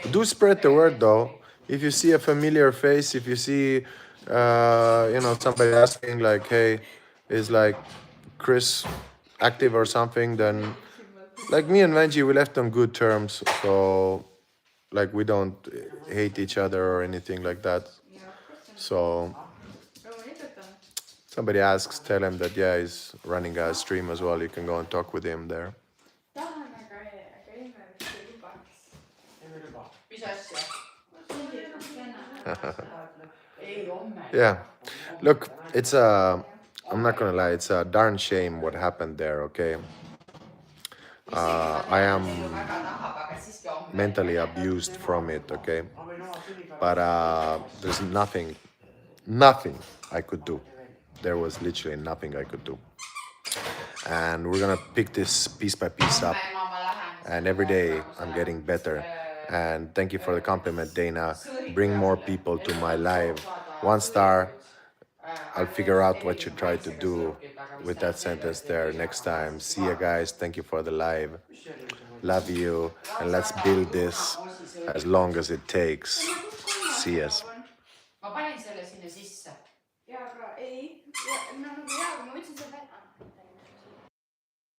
do spread the word though. If you see a familiar face, if you see, you know, somebody asking like, hey, is like Chris active or something, then like me and Vanji, we left on good terms. So like we don't hate each other or anything like that. So somebody asks, tell him that, yeah, he's running a stream as well. You can go and talk with him there. Yeah, look, it's I'm not gonna lie, it's a darn shame what happened there, okay? I am mentally abused from it, okay? But there's nothing I could do. There was literally nothing I could do. And we're gonna pick this piece by piece up. And every day I'm getting better. And thank you for the compliment, Dana. Bring more people to my live. One Star, I'll figure out what you try to do with that sentence there next time. See you guys. Thank you for the live. Love you. And let's build this as long as it takes. See us.